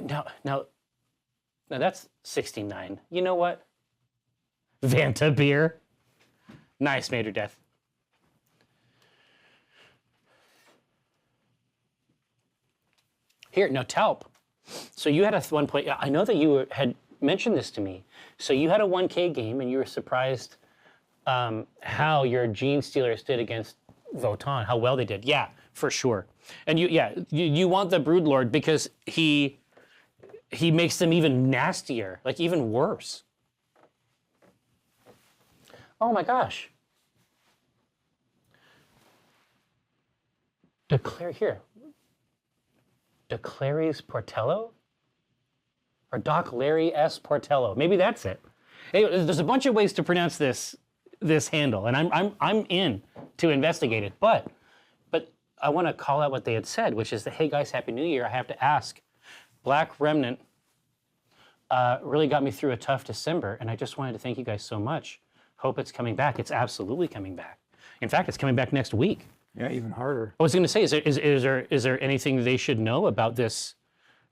Speaker 2: now that's 69. You know what? Vanta beer. Nice, Major Death. Here, now Talp. So you had a 1 point. I know that you had mentioned this to me. So you had a 1K game and you were surprised how your Gene Stealers did against Votan, how well they did. Yeah, for sure. And you want the Broodlord because he makes them even nastier, like even worse. Oh my gosh. Here. DeClary's Portello? Or Doc Larry S. Portello. Maybe that's it. Hey, there's a bunch of ways to pronounce this handle, and I'm in to investigate it. But I want to call out what they had said, which is that, hey guys, Happy New Year. I have to ask. Black Remnant really got me through a tough December, and I just wanted to thank you guys so much. Hope it's coming back. It's absolutely coming back. In fact, it's coming back next week.
Speaker 1: Yeah, even harder.
Speaker 2: I was going to say, is there anything they should know about this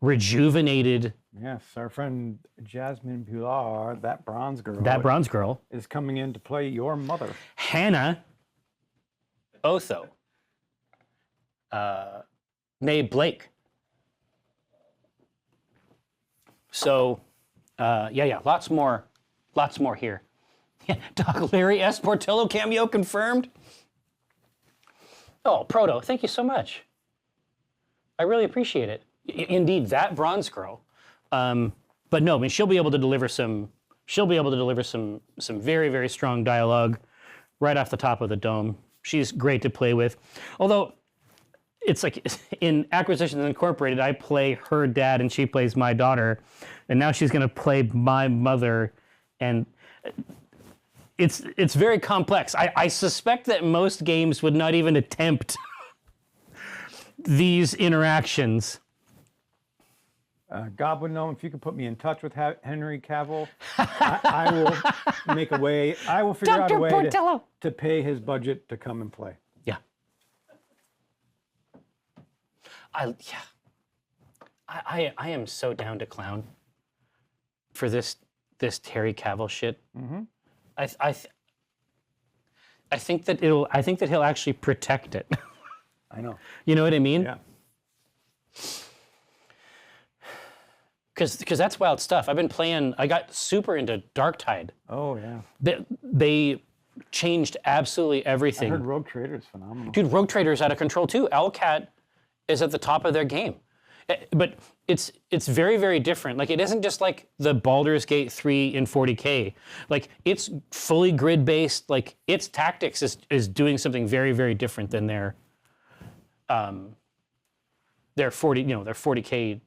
Speaker 2: rejuvenated?
Speaker 1: Yes, our friend Jasmine Pilar, that bronze girl, is coming in to play your mother.
Speaker 2: Hannah Otho. Nay Blake. So, lots more here. Doc Larry S. Portillo cameo confirmed. Oh, Proto, thank you so much. I really appreciate it. Indeed, that bronze girl. But no, I mean she'll be able to deliver some very, very strong dialogue right off the top of the dome. She's great to play with. Although it's like in Acquisitions Incorporated, I play her dad and she plays my daughter, and now she's gonna play my mother, and it's very complex. I suspect that most games would not even attempt these interactions.
Speaker 1: Goblin Gnome, if you could put me in touch with Henry Cavill, I will make a way. I will figure out a way to pay his budget to come and play.
Speaker 2: Yeah. I am so down to clown for this Terry Cavill shit. Mm-hmm. I think that he'll actually protect it.
Speaker 1: I know.
Speaker 2: You know what I mean?
Speaker 1: Yeah.
Speaker 2: Because that's wild stuff. I've been playing. I got super into Darktide.
Speaker 1: Oh yeah.
Speaker 2: They changed absolutely everything.
Speaker 1: I heard Rogue Trader is phenomenal.
Speaker 2: Dude, Rogue Trader is out of control too. Owlcat is at the top of their game. But it's very, very different. Like, it isn't just like the Baldur's Gate 3 in 40K. Like, it's fully grid-based. Like, its tactics is doing something very, very different than their 40K,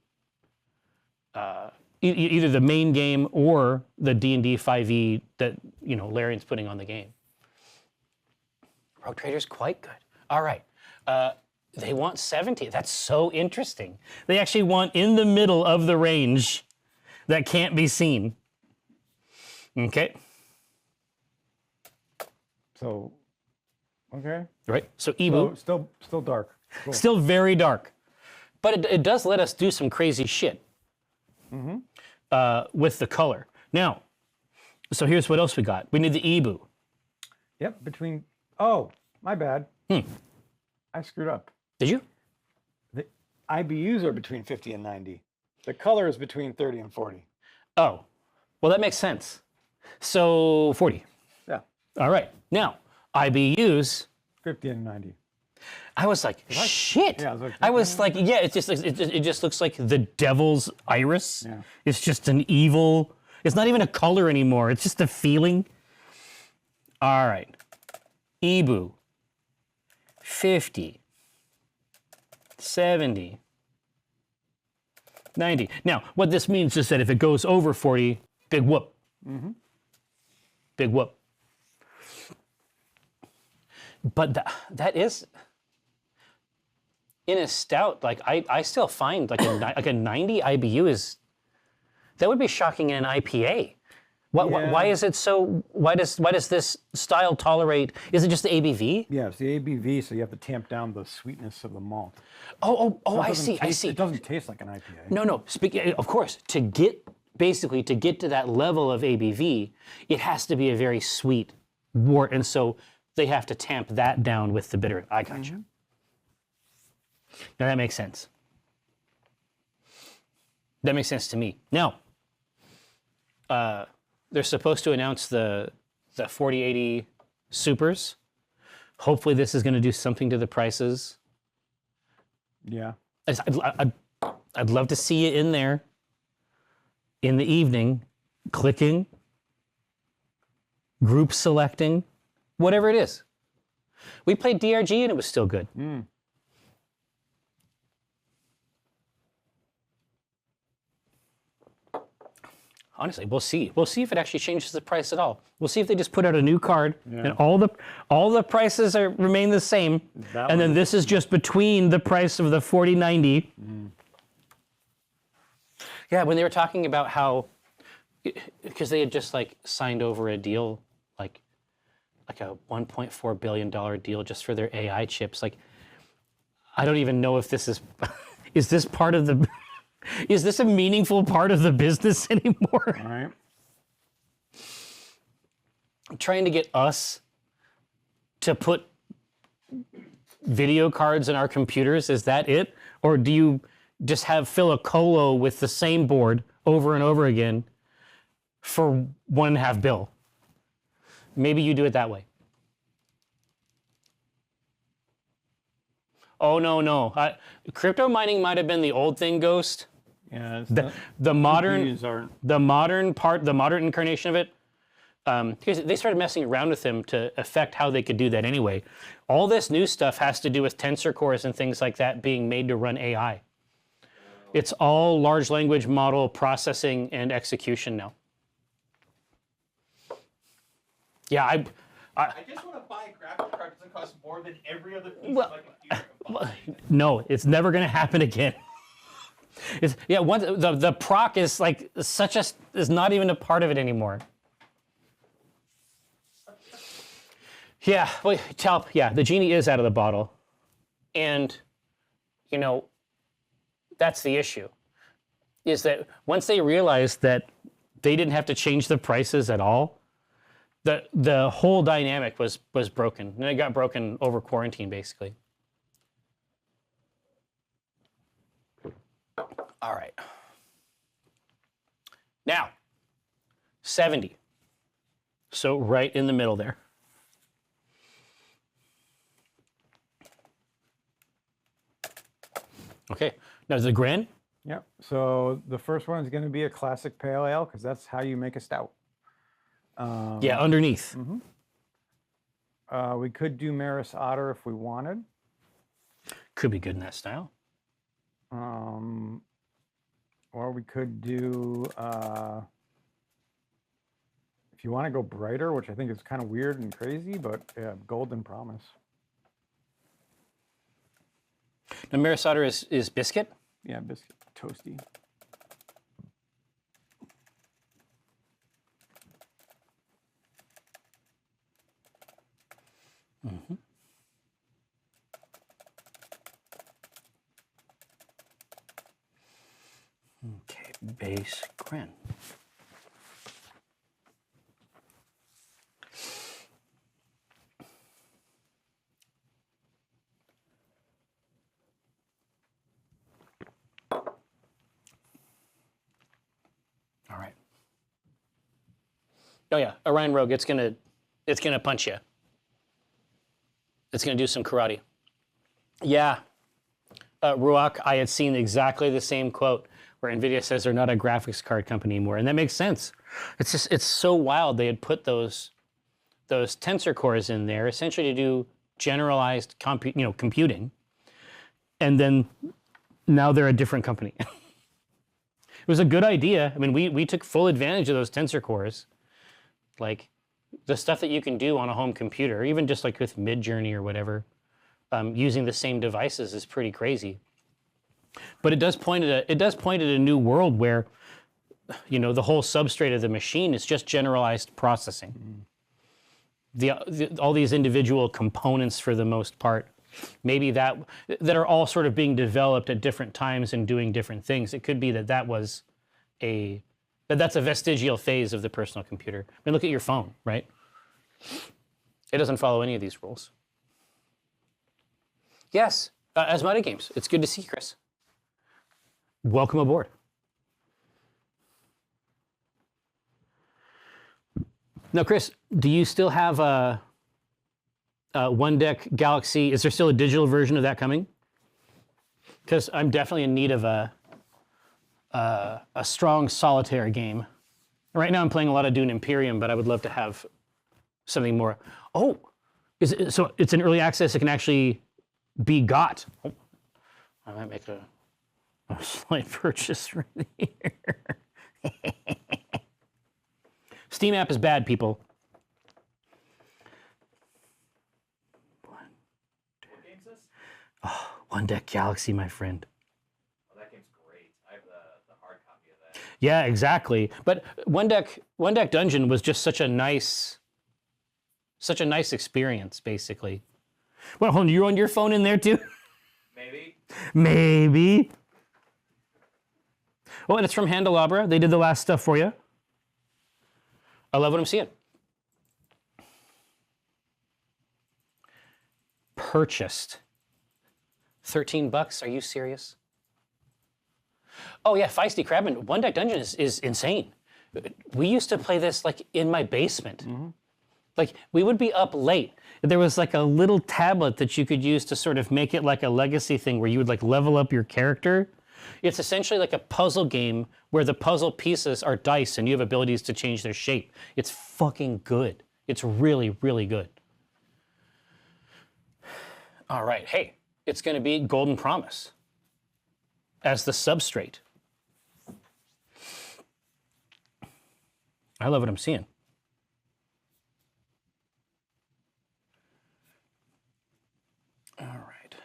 Speaker 2: either the main game or the D&D 5e that, Larian's putting on the game. Rogue Trader's quite good. All right. They want 70. That's so interesting. They actually want in the middle of the range that can't be seen. Okay.
Speaker 1: So, okay.
Speaker 2: Right. So Ebu.
Speaker 1: Still dark. Cool.
Speaker 2: Still very dark. But it does let us do some crazy shit with the color. Now, so here's what else we got. We need the Ebu.
Speaker 1: Yep. Oh, my bad. I screwed up.
Speaker 2: Did you?
Speaker 1: The IBUs are between 50 and 90. The color is between 30 and 40.
Speaker 2: Oh, well, that makes sense. So 40.
Speaker 1: Yeah.
Speaker 2: All right. Now, IBUs.
Speaker 1: 50 and 90.
Speaker 2: I was like, shit.
Speaker 1: Yeah, I was like,
Speaker 2: I was like, yeah, it just looks like the devil's iris.
Speaker 1: Yeah.
Speaker 2: It's just an evil. It's not even a color anymore. It's just a feeling. All right. Ibu. 50. 70. 90. Now, what this means is that if it goes over 40, big whoop. Mm-hmm. Big whoop. But that is, in a stout, like I still find like a 90 IBU is, that would be shocking in an IPA. Why is it so, why does this style tolerate, is it just the ABV?
Speaker 1: Yeah, it's the ABV, so you have to tamp down the sweetness of the malt.
Speaker 2: Oh, I see.
Speaker 1: It doesn't taste like an IPA.
Speaker 2: No, of course, to get to that level of ABV, it has to be a very sweet wort, and so they have to tamp that down with the bitter. I got you. Now that makes sense. That makes sense to me. Now, they're supposed to announce the 4080 Supers. Hopefully this is going to do something to the prices.
Speaker 1: Yeah.
Speaker 2: I'd love to see you in there in the evening, clicking, group selecting, whatever it is. We played DRG and it was still good. Honestly, we'll see. We'll see if it actually changes the price at all. We'll see if they just put out a new card and all the prices remain the same. And then this is just between the price of the 4090. Yeah, when they were talking about how, because they had just like signed over a deal, like a $1.4 billion deal just for their AI chips. Like, I don't even know if this is, is this part of the, is this a meaningful part of the business anymore?
Speaker 1: All right.
Speaker 2: Trying to get us to put video cards in our computers, is that it? Or do you just fill a colo with the same board over and over again for $1.5 bill? Maybe you do it that way. Oh, no. Crypto mining might have been the old thing, Ghost.
Speaker 1: Yeah.
Speaker 2: The modern incarnation of it. Because they started messing around with them to affect how they could do that anyway. All this new stuff has to do with tensor cores and things like that being made to run AI. It's all large language model processing and execution now. Yeah, I
Speaker 3: just want to buy a graphics card because it costs more than every other piece of my computer.
Speaker 2: No, it's never going to happen again. Once the proc is like is not even a part of it anymore. Yeah, well, Talp, the genie is out of the bottle. And, that's the issue. Is that once they realized that they didn't have to change the prices at all, the whole dynamic was broken. And it got broken over quarantine, basically. All right. Now, 70. So right in the middle there. Okay, now the Gren?
Speaker 1: Yep. So the first one is going to be a classic pale ale because that's how you make a stout.
Speaker 2: Underneath.
Speaker 1: We could do Maris Otter if we wanted.
Speaker 2: Could be good in that style.
Speaker 1: Or we could do, if you want to go brighter, which I think is kind of weird and crazy, but yeah, Golden Promise.
Speaker 2: Now, Maris Otter is biscuit?
Speaker 1: Yeah, biscuit, toasty.
Speaker 2: Okay, base Gren. All right. Oh yeah, Orion Rogue. It's gonna punch you. It's going to do some karate. Yeah. Ruach, I had seen exactly the same quote where NVIDIA says they're not a graphics card company anymore. And that makes sense. It's so wild. They had put those tensor cores in there essentially to do generalized computing. And then now they're a different company. It was a good idea. I mean, we took full advantage of those tensor cores. Like the stuff that you can do on a home computer, even just like with Midjourney or whatever, using the same devices is pretty crazy. But it does point at a new world where, the whole substrate of the machine is just generalized processing. All these individual components, for the most part, maybe that are all sort of being developed at different times and doing different things. It could be that's a vestigial phase of the personal computer. I mean, look at your phone, right? It doesn't follow any of these rules. Yes, Asmodee Games. It's good to see you, Chris. Welcome aboard. Now, Chris, do you still have a One Deck Galaxy? Is there still a digital version of that coming? Because I'm definitely in need of a strong solitaire game. Right now I'm playing a lot of Dune Imperium, but I would love to have something more. Oh, so it's in early access. It can actually be got. Oh, I might make a slight purchase right here. Steam app is bad, people.
Speaker 3: What game's this?
Speaker 2: Oh, One Deck Galaxy, my friend.
Speaker 3: Oh, that game's great. I have the hard copy of that.
Speaker 2: Yeah, exactly. But One Deck Dungeon was just such a nice experience, basically. Well, hold on, you're on your phone in there too? Maybe. Oh, and it's from Handelabra. They did the last stuff for you. I love what I'm seeing. Purchased. $13? Are you serious? Oh yeah, Feisty Crabman. One Deck Dungeon is insane. We used to play this like in my basement. Mm-hmm. Like we would be up late. There was like a little tablet that you could use to sort of make it like a legacy thing where you would like level up your character. It's essentially like a puzzle game where the puzzle pieces are dice and you have abilities to change their shape. It's fucking good. It's really, really good. All right, hey, it's gonna be Golden Promise as the substrate. I love what I'm seeing. All right.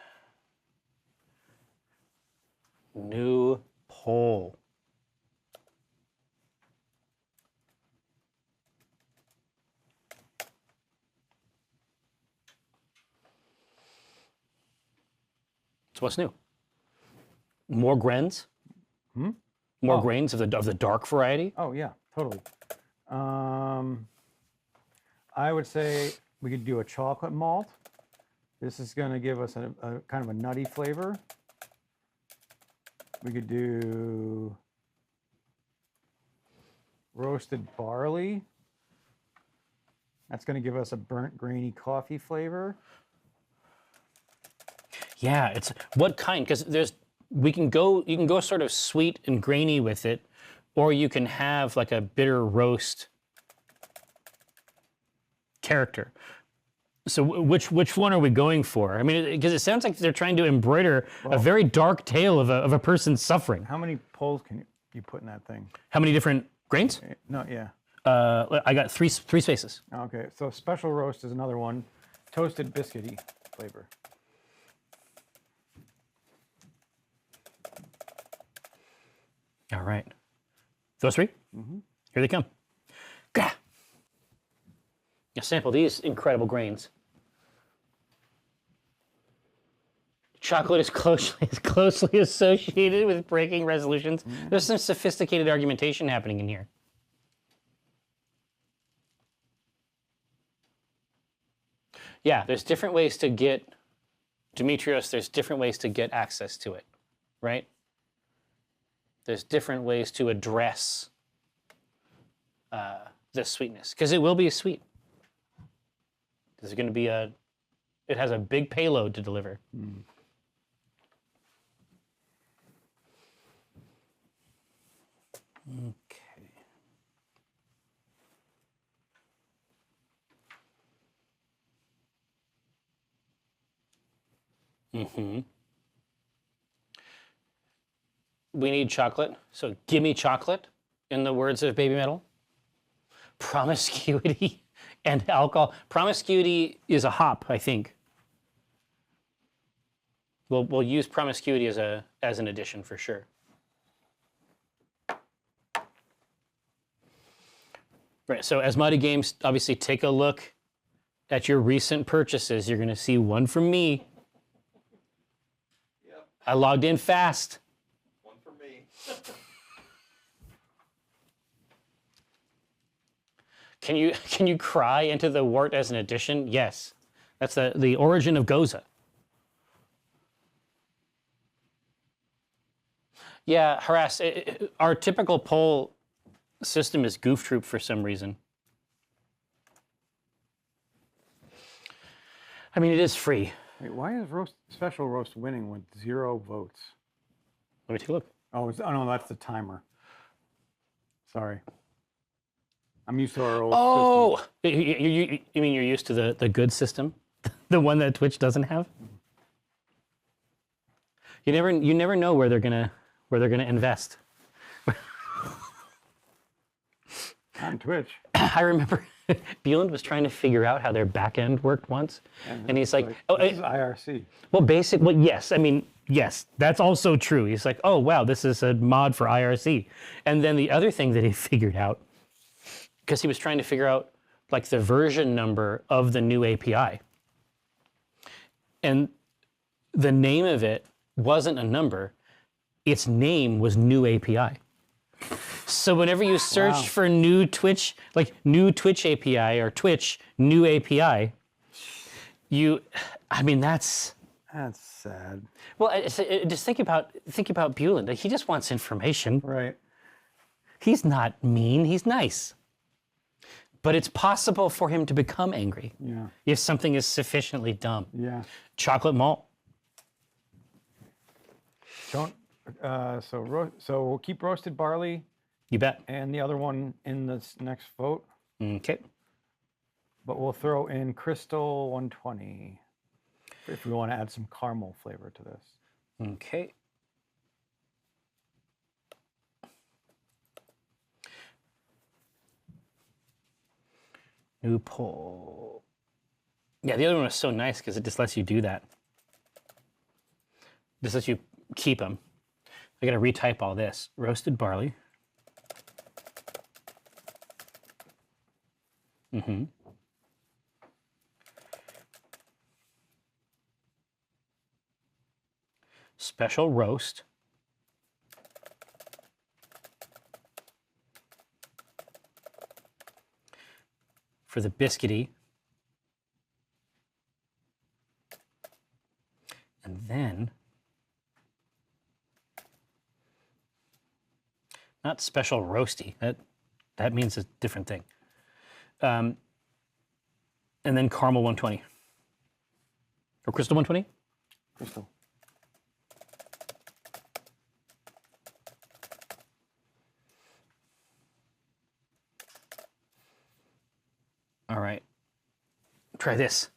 Speaker 2: New poll. So what's new? More grains? More grains of the dark variety?
Speaker 1: Oh yeah, totally. I would say we could do a chocolate malt. This is going to give us a kind of a nutty flavor. We could do roasted barley. That's going to give us a burnt grainy coffee flavor.
Speaker 2: Yeah, it's what kind? Because you can go sort of sweet and grainy with it, or you can have like a bitter roast character. So which one are we going for? I mean, because it sounds like they're trying to embroider a very dark tale of a person's suffering.
Speaker 1: How many poles can you put in that thing?
Speaker 2: How many different grains?
Speaker 1: No, yeah.
Speaker 2: I got three spaces.
Speaker 1: Okay, so special roast is another one. Toasted biscuity flavor.
Speaker 2: All right. Those three? Mm-hmm. Here they come. Gah! Now sample these incredible grains. Chocolate is closely associated with breaking resolutions. Mm-hmm. There's some sophisticated argumentation happening in here. Yeah, there's different ways to get, Demetrios, there's different ways to get access to it, right? There's different ways to address the sweetness, because it will be sweet. There's going to be a It has a big payload to deliver. Okay. We need chocolate, so give me chocolate, in the words of Baby Metal. Promiscuity and alcohol. Promiscuity is a hop, I think. We'll use promiscuity as an addition for sure. Right, so Asmati Games, obviously take a look at your recent purchases. You're gonna see one from me.
Speaker 3: Yep.
Speaker 2: I logged in fast.
Speaker 3: One for me.
Speaker 2: Can you cry into the wort as an addition? Yes. That's the origin of Goza. Yeah, harass. Our typical poll system is Goof Troop for some reason. I mean, it is free.
Speaker 1: Wait, why is special roast winning with 0 votes?
Speaker 2: Let me take a look.
Speaker 1: Oh, no, that's the timer. Sorry. I'm used to our old system.
Speaker 2: You mean you're used to the good system? The one that Twitch doesn't have? You never know where they're gonna invest.
Speaker 1: On Twitch.
Speaker 2: I remember Bieland was trying to figure out how their back end worked once, and he's like,
Speaker 1: this is IRC.
Speaker 2: Well, yes. I mean, yes, that's also true. He's like, oh wow, this is a mod for IRC, and then the other thing that he figured out, because he was trying to figure out like the version number of the new API, and the name of it wasn't a number; its name was new API. So whenever you search for new Twitch, like new Twitch API or Twitch new API, I mean, that's
Speaker 1: sad.
Speaker 2: Well, just think about Bieland. He just wants information.
Speaker 1: Right.
Speaker 2: He's not mean. He's nice. But it's possible for him to become angry.
Speaker 1: Yeah.
Speaker 2: If something is sufficiently dumb.
Speaker 1: Yeah.
Speaker 2: Chocolate malt.
Speaker 1: Don't. So we'll keep roasted barley.
Speaker 2: You bet.
Speaker 1: And the other one in this next vote.
Speaker 2: Okay.
Speaker 1: But we'll throw in Crystal 120 if we want to add some caramel flavor to this.
Speaker 2: Okay. New poll. Yeah, the other one was so nice because it just lets you do that. Just lets you keep them. I gotta retype all this. Roasted barley. Special roast. For the biscuity. And then, not special roasty, that means a different thing. And then caramel 120. Or crystal 120?
Speaker 1: Crystal.
Speaker 2: All right, try this.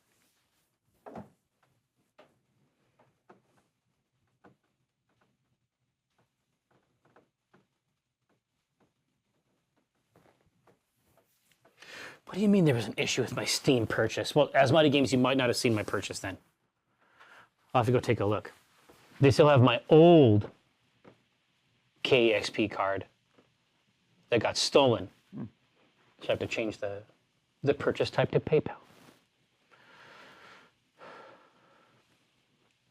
Speaker 2: What do you mean there was an issue with my Steam purchase? Well, Asmati Games, you might not have seen my purchase then. I'll have to go take a look. They still have my old KEXP card that got stolen. So I have to change the purchase type to PayPal.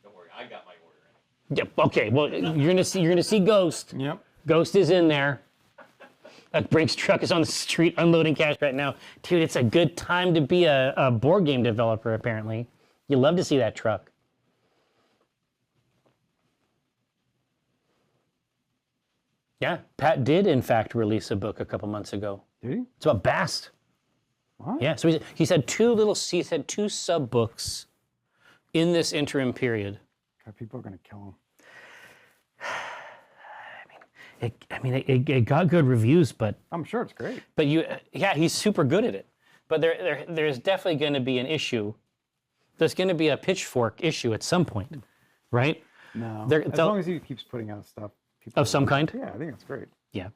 Speaker 3: Don't worry, I got my order in.
Speaker 2: Yep. Okay. Well, you're gonna see Ghost.
Speaker 1: Yep.
Speaker 2: Ghost is in there. A Brinks truck is on the street unloading cash right now. Dude, it's a good time to be a board game developer, apparently. You love to see that truck. Yeah, Pat did, in fact, release a book a couple months ago.
Speaker 1: Did he?
Speaker 2: It's about Bast.
Speaker 1: What?
Speaker 2: Yeah, so he's had two sub-books in this interim period.
Speaker 1: God, people are going to kill him.
Speaker 2: It got good reviews, but
Speaker 1: I'm sure it's great.
Speaker 2: But he's super good at it. But there's definitely going to be an issue. There's going to be a pitchfork issue at some point, right?
Speaker 1: No. As long as he keeps putting out stuff.
Speaker 2: Of some kind?
Speaker 1: Yeah, I think that's great.
Speaker 2: Yeah.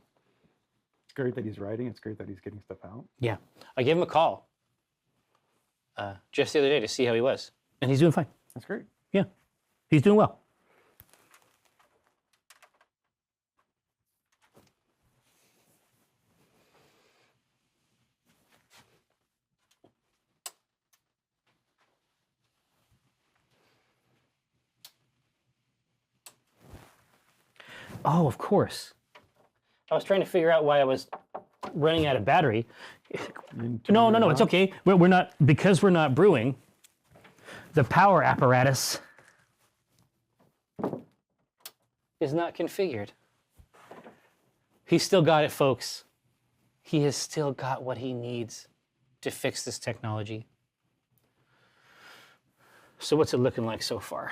Speaker 1: It's great that he's writing. It's great that he's getting stuff out.
Speaker 2: Yeah. I gave him a call just the other day to see how he was. And he's doing fine.
Speaker 1: That's great.
Speaker 2: Yeah. He's doing well. Oh, of course. I was trying to figure out why I was running out of battery. No, it's okay. We're not, because we're not brewing, the power apparatus is not configured. He's still got it, folks. He has still got what he needs to fix this technology. So what's it looking like so far?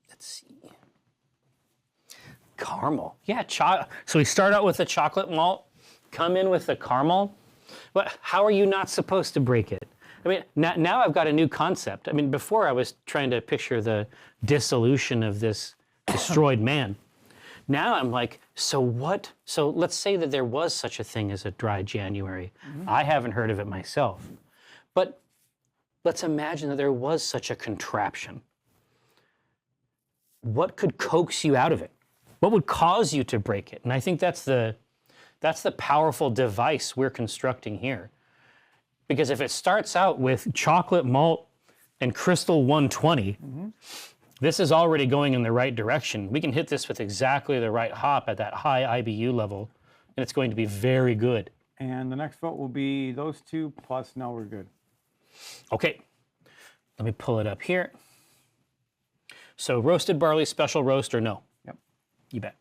Speaker 2: Let's see. Caramel. Yeah, so we start out with the chocolate malt, come in with the caramel. But how are you not supposed to break it? I mean, now I've got a new concept. I mean, before I was trying to picture the dissolution of this destroyed man. Now I'm like, so what? So let's say that there was such a thing as a dry January. Mm-hmm. I haven't heard of it myself. But let's imagine that there was such a contraption. What could coax you out of it? What would cause you to break it? And I think that's the powerful device we're constructing here. Because if it starts out with chocolate malt and crystal 120, mm-hmm. This is already going in the right direction. We can hit this with exactly the right hop at that high IBU level, and it's going to be very good.
Speaker 1: And the next vote will be those two plus no, we're good.
Speaker 2: Okay, let me pull it up here. So roasted barley special roast or no?
Speaker 1: Yep.
Speaker 2: You bet.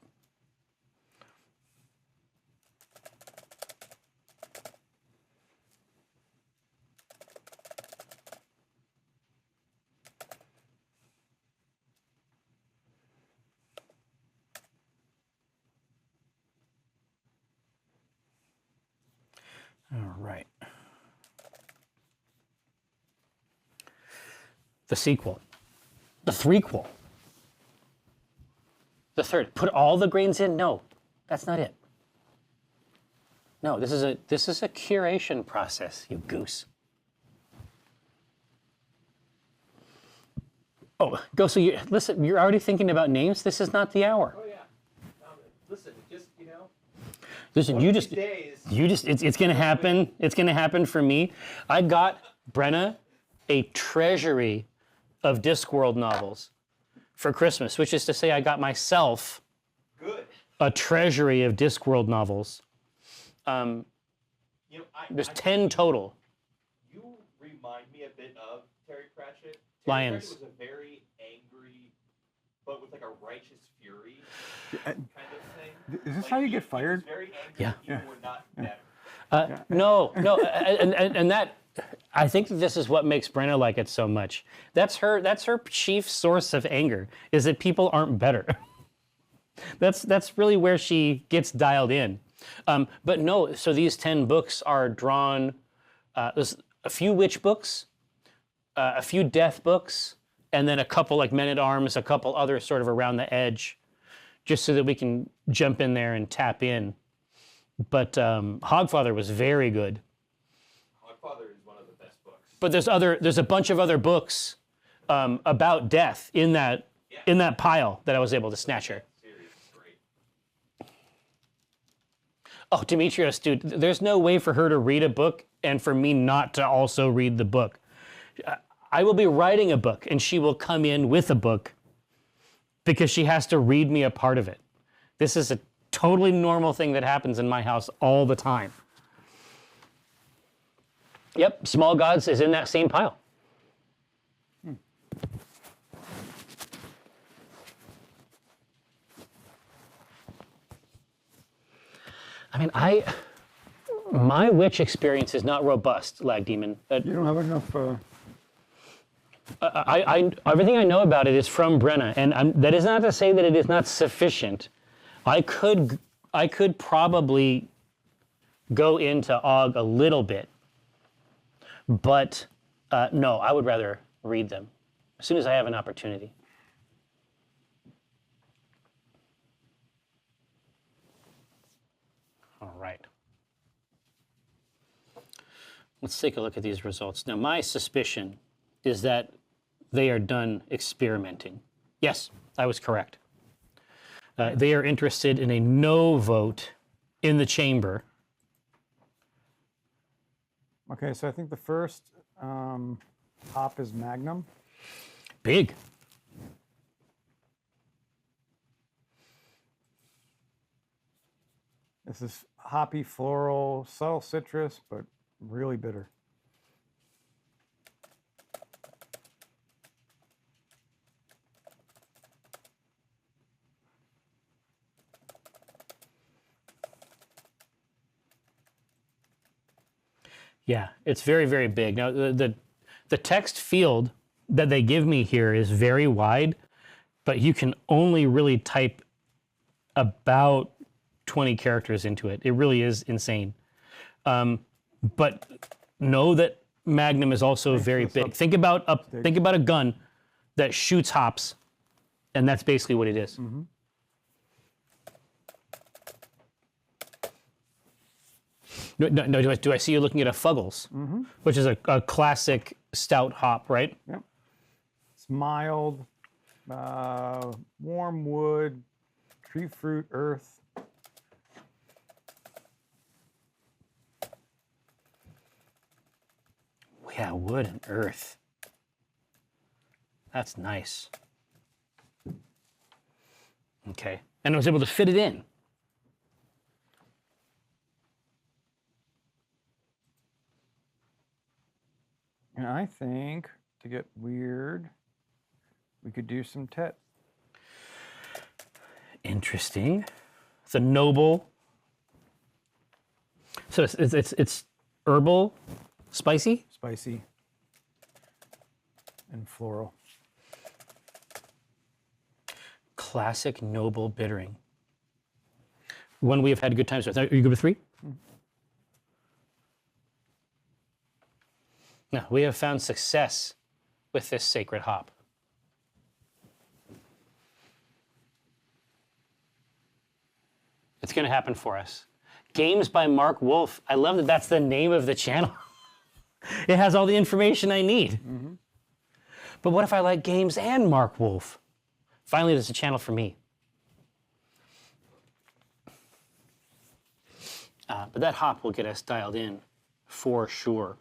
Speaker 2: All right. The sequel. The threequel. The third. Put all the grains in? No, that's not it. No, this is a curation process, you goose. Oh, go. So listen. You're already thinking about names. This is not the hour.
Speaker 3: Oh yeah. Listen, just
Speaker 2: Listen, it's gonna happen. It's gonna happen for me. I got Brenna a treasury of Discworld novels for Christmas, which is to say I got myself a treasury of Discworld novels. There's 10 total.
Speaker 3: You remind me a bit of Terry Pratchett.
Speaker 2: Lions.
Speaker 3: Terry Pratchett was a very angry, but with like a righteous fury kind of thing.
Speaker 1: Is this how you get fired?
Speaker 3: Very angry.
Speaker 2: Yeah.
Speaker 3: People were not better.
Speaker 2: No, and that, I think this is what makes Brenna like it so much. That's her chief source of anger, is that people aren't better. That's really where she gets dialed in. But no, so these 10 books are drawn, there's a few witch books, a few death books, and then a couple like Men-at-Arms, a couple other sort of around the edge, just so that we can jump in there and tap in. But Hogfather was very good.
Speaker 3: Hogfather is one of the best books.
Speaker 2: But there's a bunch of other books about death in that pile that I was able to snatch her. Oh, Demetrios, dude, there's no way for her to read a book and for me not to also read the book. I will be writing a book and she will come in with a book because she has to read me a part of it. This is a totally normal thing that happens in my house all the time. Yep, Small Gods is in that same pile. I mean, My witch experience is not robust, Lag Demon.
Speaker 1: You don't have enough.
Speaker 2: Everything I know about it is from Brenna, and that is not to say that it is not sufficient. I could probably go into Auld a little bit, but no, I would rather read them as soon as I have an opportunity. All right. Let's take a look at these results. Now, my suspicion is that they are done experimenting. Yes, I was correct. They are interested in a no vote in the chamber.
Speaker 1: Okay, so I think the first hop is Magnum.
Speaker 2: Big.
Speaker 1: This is hoppy, floral, subtle citrus, but really bitter.
Speaker 2: Yeah, it's very, very big. Now, the text field that they give me here is very wide, but you can only really type about 20 characters into it. It really is insane. But know that Magnum is also very big. Think about a gun that shoots hops, and that's basically what it is.
Speaker 1: Mm-hmm.
Speaker 2: No, do I see you looking at a Fuggles,
Speaker 1: Mm-hmm.
Speaker 2: which is a classic stout hop, right?
Speaker 1: Yep. It's mild, warm wood, tree fruit, earth.
Speaker 2: Yeah, wood and earth. That's nice. Okay, and I was able to fit it in.
Speaker 1: And I think, to get weird, we could do some Tet.
Speaker 2: Interesting. It's a noble. So it's herbal, spicy.
Speaker 1: Spicy and floral.
Speaker 2: Classic noble bittering. One we have had good times with. Are you good with 3?
Speaker 1: Mm.
Speaker 2: No, we have found success with this sacred hop. It's going to happen for us. Games by Mark Wolf. I love that that's the name of the channel. It has all the information I need.
Speaker 1: Mm-hmm.
Speaker 2: But what if I like games and Mark Wolf? Finally, there's a channel for me. But that hop will get us dialed in for sure.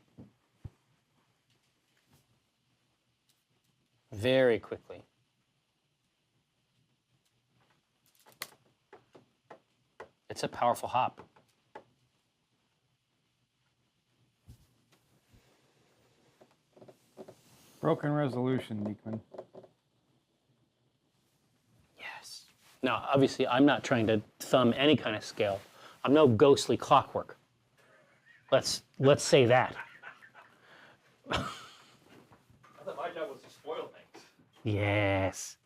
Speaker 2: Very quickly. It's a powerful hop.
Speaker 1: Broken resolution, Niekman.
Speaker 2: Yes. Now, obviously, I'm not trying to thumb any kind of scale. I'm no ghostly clockwork. Let's say that.
Speaker 3: I thought my job was to spoil things.
Speaker 2: Yes.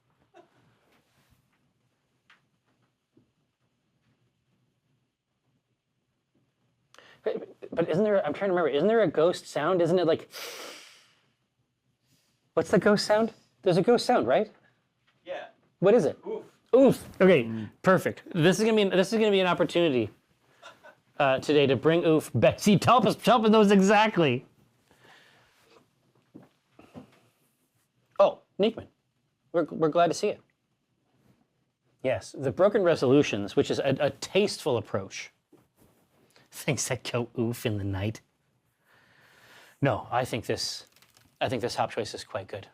Speaker 2: But isn't there, I'm trying to remember, isn't there a ghost sound? Isn't it like, what's the ghost sound? There's a ghost sound, right?
Speaker 3: Yeah.
Speaker 2: What is it?
Speaker 3: Oof.
Speaker 2: Oof. Okay, perfect. This is gonna be an opportunity today to bring oof back. See, Telpus knows exactly. Oh, Niekman, we're glad to see it. Yes, the broken resolutions, which is a tasteful approach. Things that go oof in the night. No, I think this hop choice is quite good.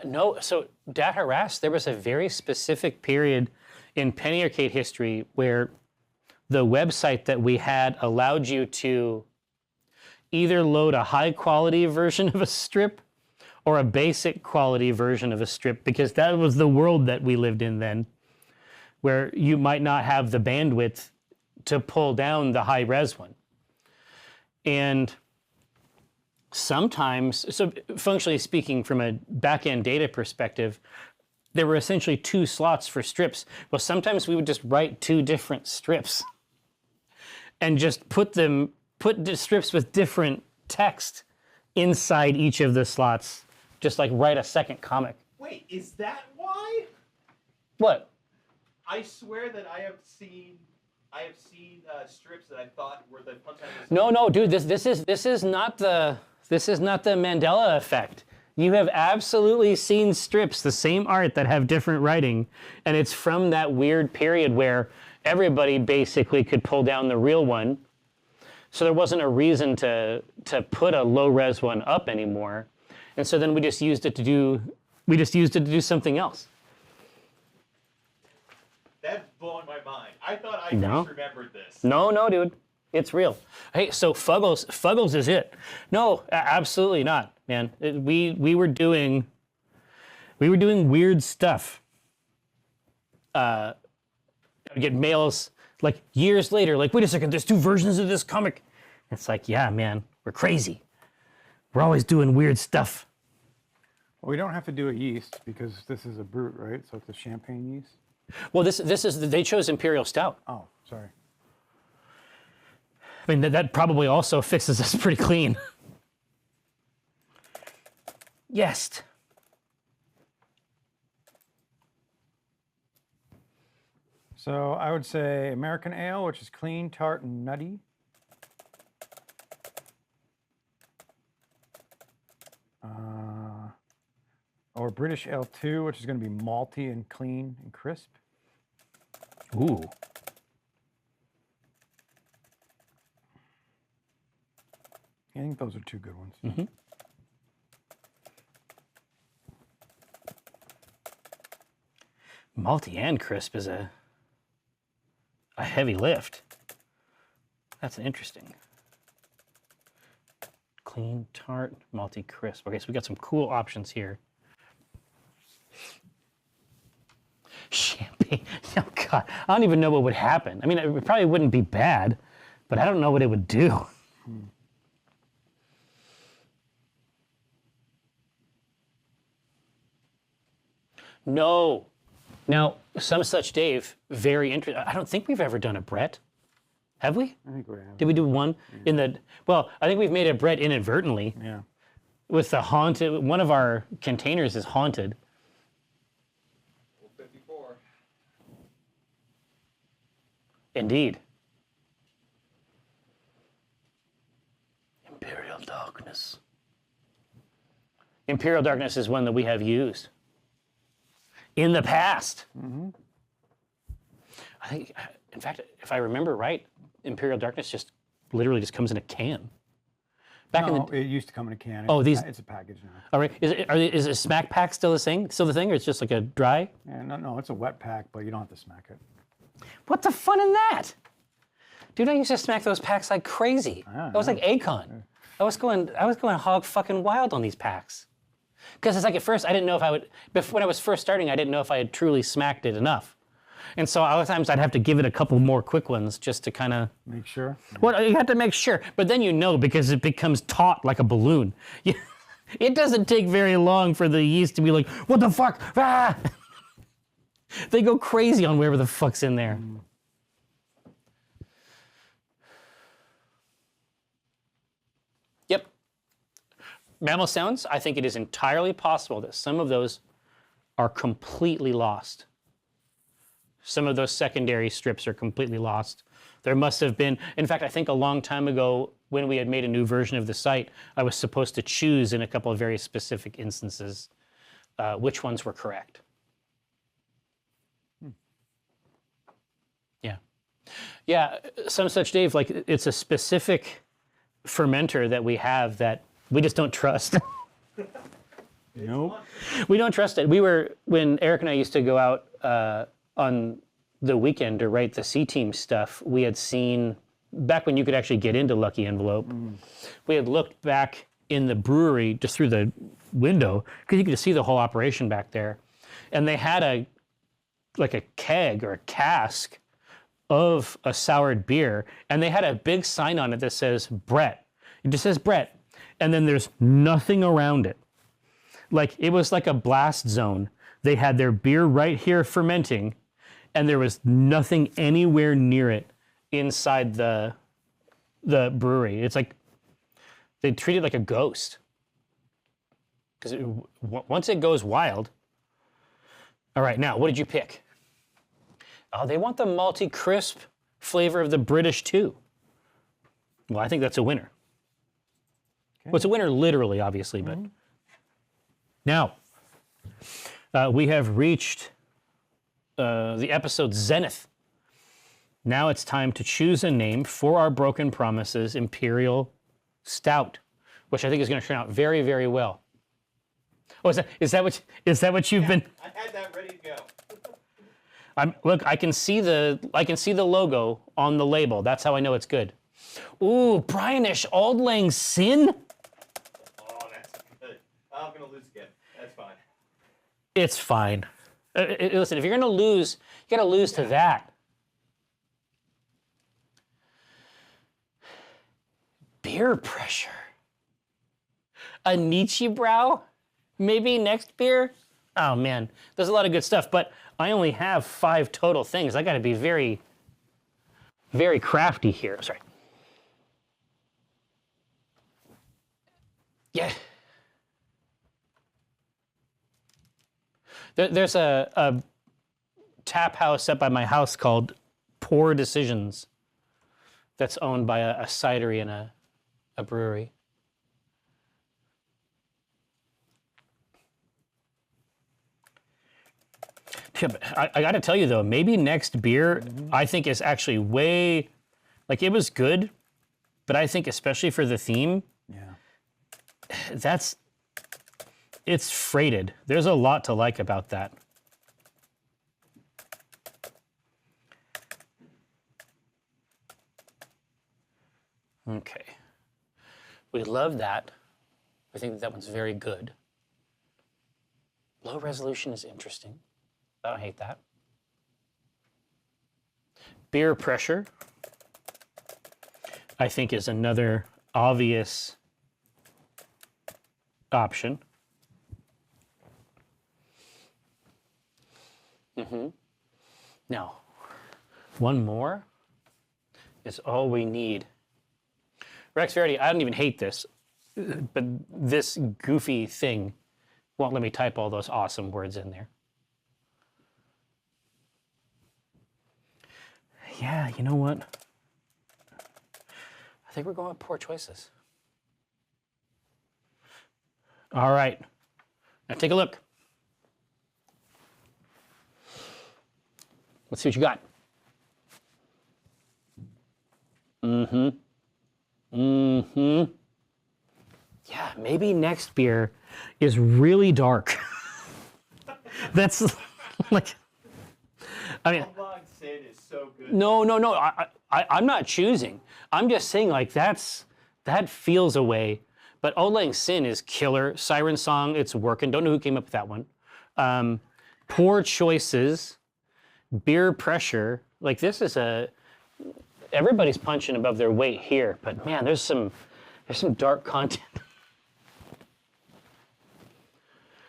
Speaker 2: No, so Dat Harass, there was a very specific period in Penny Arcade history where the website that we had allowed you to either load a high quality version of a strip or a basic quality version of a strip, because that was the world that we lived in then, where you might not have the bandwidth to pull down the high res one. And sometimes, so functionally speaking, from a back-end data perspective, there were essentially 2 slots for strips. Well, sometimes we would just write 2 different strips and just put the strips with different text inside each of the slots, just like write a second comic.
Speaker 3: Wait, is that why?
Speaker 2: What?
Speaker 3: I swear that I have seen strips that I thought were the Punch Out.
Speaker 2: No, dude. This is not the Mandela effect. You have absolutely seen strips, the same art, that have different writing, and it's from that weird period where everybody basically could pull down the real one, so there wasn't a reason to put a low res one up anymore, and so then we just used it to do something else.
Speaker 3: That's blowing my mind. I thought I just remembered this.
Speaker 2: No, dude. It's real. Hey, so Fuggles is it? No, absolutely not, man. We were doing weird stuff. I get mails like years later, like, wait a second, there's 2 versions of this comic. It's like, yeah, man, we're crazy. We're always doing weird stuff.
Speaker 1: Well, we don't have to do a yeast because this is a brut, right? So it's a champagne yeast.
Speaker 2: Well, this is they chose Imperial Stout.
Speaker 1: Oh, sorry.
Speaker 2: I mean, that probably also fixes us pretty clean. Yes.
Speaker 1: So I would say American Ale, which is clean, tart, and nutty. Or British Ale 2, which is going to be malty and clean and crisp.
Speaker 2: Ooh.
Speaker 1: I think those are 2 good ones.
Speaker 2: Mm-hmm. Malty and crisp is a heavy lift. That's interesting. Clean, tart, malty, crisp. Okay, so we got some cool options here. Champagne. Oh God, I don't even know what would happen. I mean, it probably wouldn't be bad, but I don't know what it would do. No. Now, Some Such Dave, very interesting. I don't think we've ever done a Brett. Have we?
Speaker 1: I think we have.
Speaker 2: Did we do one in the? Well, I think we've made a Brett inadvertently.
Speaker 1: Yeah.
Speaker 2: With the haunted, one of our containers is haunted.
Speaker 3: 54.
Speaker 2: Indeed. Imperial Darkness. Imperial Darkness is one that we have used in the past.
Speaker 1: Mm-hmm.
Speaker 2: I think, in fact, if I remember right, Imperial Darkness just literally just comes in a can. Back in the
Speaker 1: it used to come in a can.
Speaker 2: Oh, these-
Speaker 1: It's a package now.
Speaker 2: all right, is a smack pack still the thing, or it's just like a dry?
Speaker 1: Yeah, no, it's a wet pack, but you don't have to smack it.
Speaker 2: What the fun in that? Dude, I used to smack those packs like crazy. That was like Akon. I was going hog fucking wild on these packs. Because it's like at first I didn't know if I would, when I was first starting, I didn't know if I had truly smacked it enough. And so a lot of times I'd have to give it a couple more quick ones just to kind of...
Speaker 1: Make sure.
Speaker 2: Well, you have to make sure, but then you know because it becomes taut like a balloon. It doesn't take very long for the yeast to be like, what the fuck? Ah! They go crazy on whatever the fuck's in there. Yep. Mammal sounds, I think it is entirely possible that some of those are completely lost. Some of those secondary strips are completely lost. There must have been, in fact, I think a long time ago when we had made a new version of the site, I was supposed to choose in a couple of very specific instances which ones were correct. Yeah. Yeah, Some Such Dave, like it's a specific fermenter that we have that we just don't trust.
Speaker 1: Nope.
Speaker 2: We don't trust it. When Eric and I used to go out on the weekend to write the C-Team stuff, we had seen, back when you could actually get into Lucky Envelope, we had looked back in the brewery just through the window because you could just see the whole operation back there. And they had a keg or a cask of a soured beer, and they had a big sign on it that says Brett. It just says Brett, and then there's nothing around it. Like, it was like a blast zone. They had their beer right here fermenting, and there was nothing anywhere near it inside the brewery. It's like they treat it like a ghost. Because once it goes wild. All right, now, what did you pick? Oh, they want the malty crisp flavor of the British too. Well, I think that's a winner. Okay. Well, it's a winner literally, obviously, but. Now, we have reached the episode zenith. Now it's time to choose a name for our Broken Promises Imperial Stout, which I think is going to turn out very, very well. Oh, is that what you've been?
Speaker 3: I had that ready to go.
Speaker 2: Look, I can see the logo on the label. That's how I know it's good. Ooh, Brianish Auld Lang Syne.
Speaker 3: Oh, that's good. I'm gonna lose again. That's fine.
Speaker 2: It's fine. Listen, if you're gonna lose, you gotta lose to that. Beer pressure. A Nietzsche brow? Maybe next beer? Oh man, there's a lot of good stuff, but I only have 5 total things. I gotta be very, very crafty here. Sorry. Yeah. There's a tap house up by my house called Poor Decisions that's owned by a cidery and a brewery. Yeah, but I got to tell you though, maybe next beer I think is actually way, like it was good, but I think especially for the theme, it's freighted. There's a lot to like about that. Okay, we love that. I think that one's very good. Low resolution is interesting. I don't hate that. Beer pressure, I think, is another obvious option. Now, one more is all we need. Rex Verity, I don't even hate this, but this goofy thing won't let me type all those awesome words in there. Yeah, you know what? I think we're going with poor choices. All right. Now take a look. Let's see what you got. Yeah, maybe next beer is really dark. That's like, I mean,
Speaker 3: Is so good.
Speaker 2: no. I'm not choosing. I'm just saying like that feels away. But Auld Lang Syne is killer. Siren Song, it's working. Don't know who came up with that one. Poor choices. Beer pressure. Like this is everybody's punching above their weight here. But man, there's some dark content.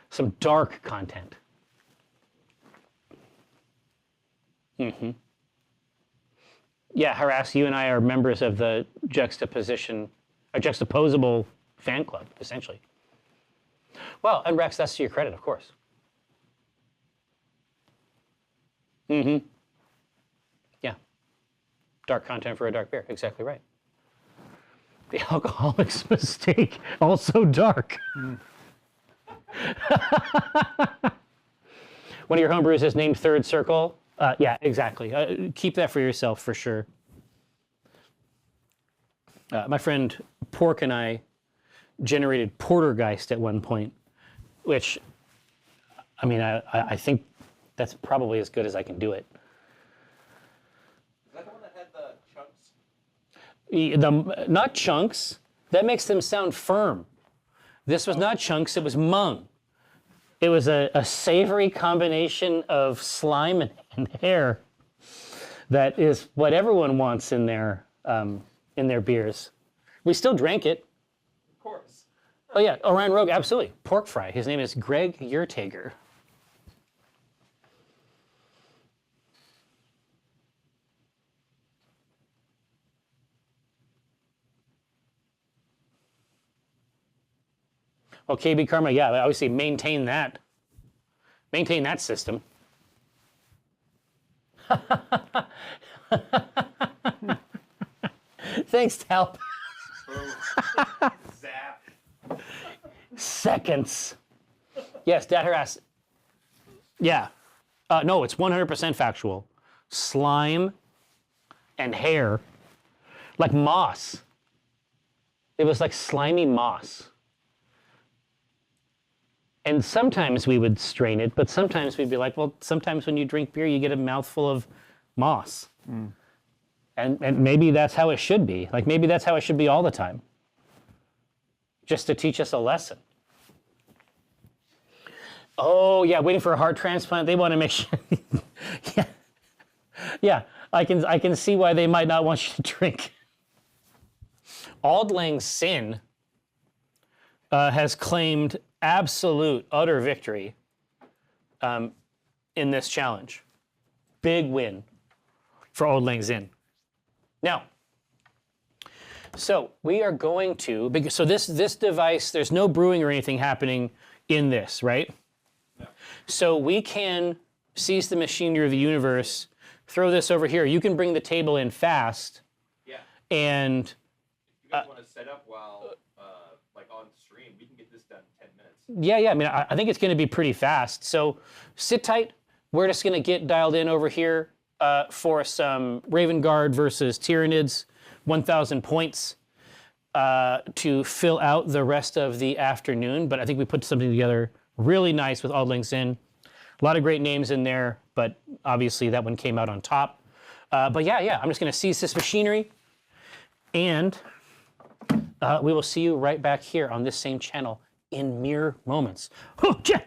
Speaker 2: Some dark content. Yeah, Harass, you and I are members of the juxtaposable fan club, essentially. Well, and Rex, that's to your credit, of course. Yeah. Dark content for a dark beer, exactly right. The Alcoholic's Mistake, also dark. One of your homebrews is named Third Circle. Yeah, exactly. Keep that for yourself for sure. My friend Pork and I generated Portergeist at one point, which, I mean, I think that's probably as good as I can do it.
Speaker 3: Is that the one that had the chunks?
Speaker 2: Not chunks. That makes them sound firm. This was not chunks, it was mung. It was a savory combination of slime and hair that is what everyone wants in their beers. We still drank it.
Speaker 3: Of course.
Speaker 2: Oh yeah, Orion Rogue, absolutely. Pork fry. His name is Greg Yurtager. Oh, KB Karma, yeah, obviously maintain that system. Thanks, Talp.
Speaker 3: Zap.
Speaker 2: Seconds. Yes, Dad harass. Yeah. No, it's 100% factual. Slime and hair, like moss. It was like slimy moss. And sometimes we would strain it, but sometimes we'd be like, well, sometimes when you drink beer, you get a mouthful of moss. Mm. And maybe that's how it should be. Like maybe that's how it should be all the time. Just to teach us a lesson. Oh yeah, waiting for a heart transplant. They want to make sure. Yeah, yeah. I can see why they might not want you to drink. Auld Lang Syne has claimed absolute, utter victory in this challenge. Big win for Auld Lang Syne. Now, so we are going to, so this device, there's no brewing or anything happening in this, right? No. So we can seize the machinery of the universe, throw this over here. You can bring the table in fast. Yeah. And
Speaker 3: if you guys want to set up while like on stream, we can get this done in 10 minutes.
Speaker 2: Yeah. I mean, I think it's going to be pretty fast. So sit tight. We're just going to get dialed in over here for some Raven Guard versus Tyranids, 1,000 points to fill out the rest of the afternoon. But I think we put something together really nice with Auld Lang Syne. A lot of great names in there, but obviously that one came out on top. But yeah, I'm just going to seize this machinery, and we will see you right back here on this same channel in mere moments. Oh, yeah.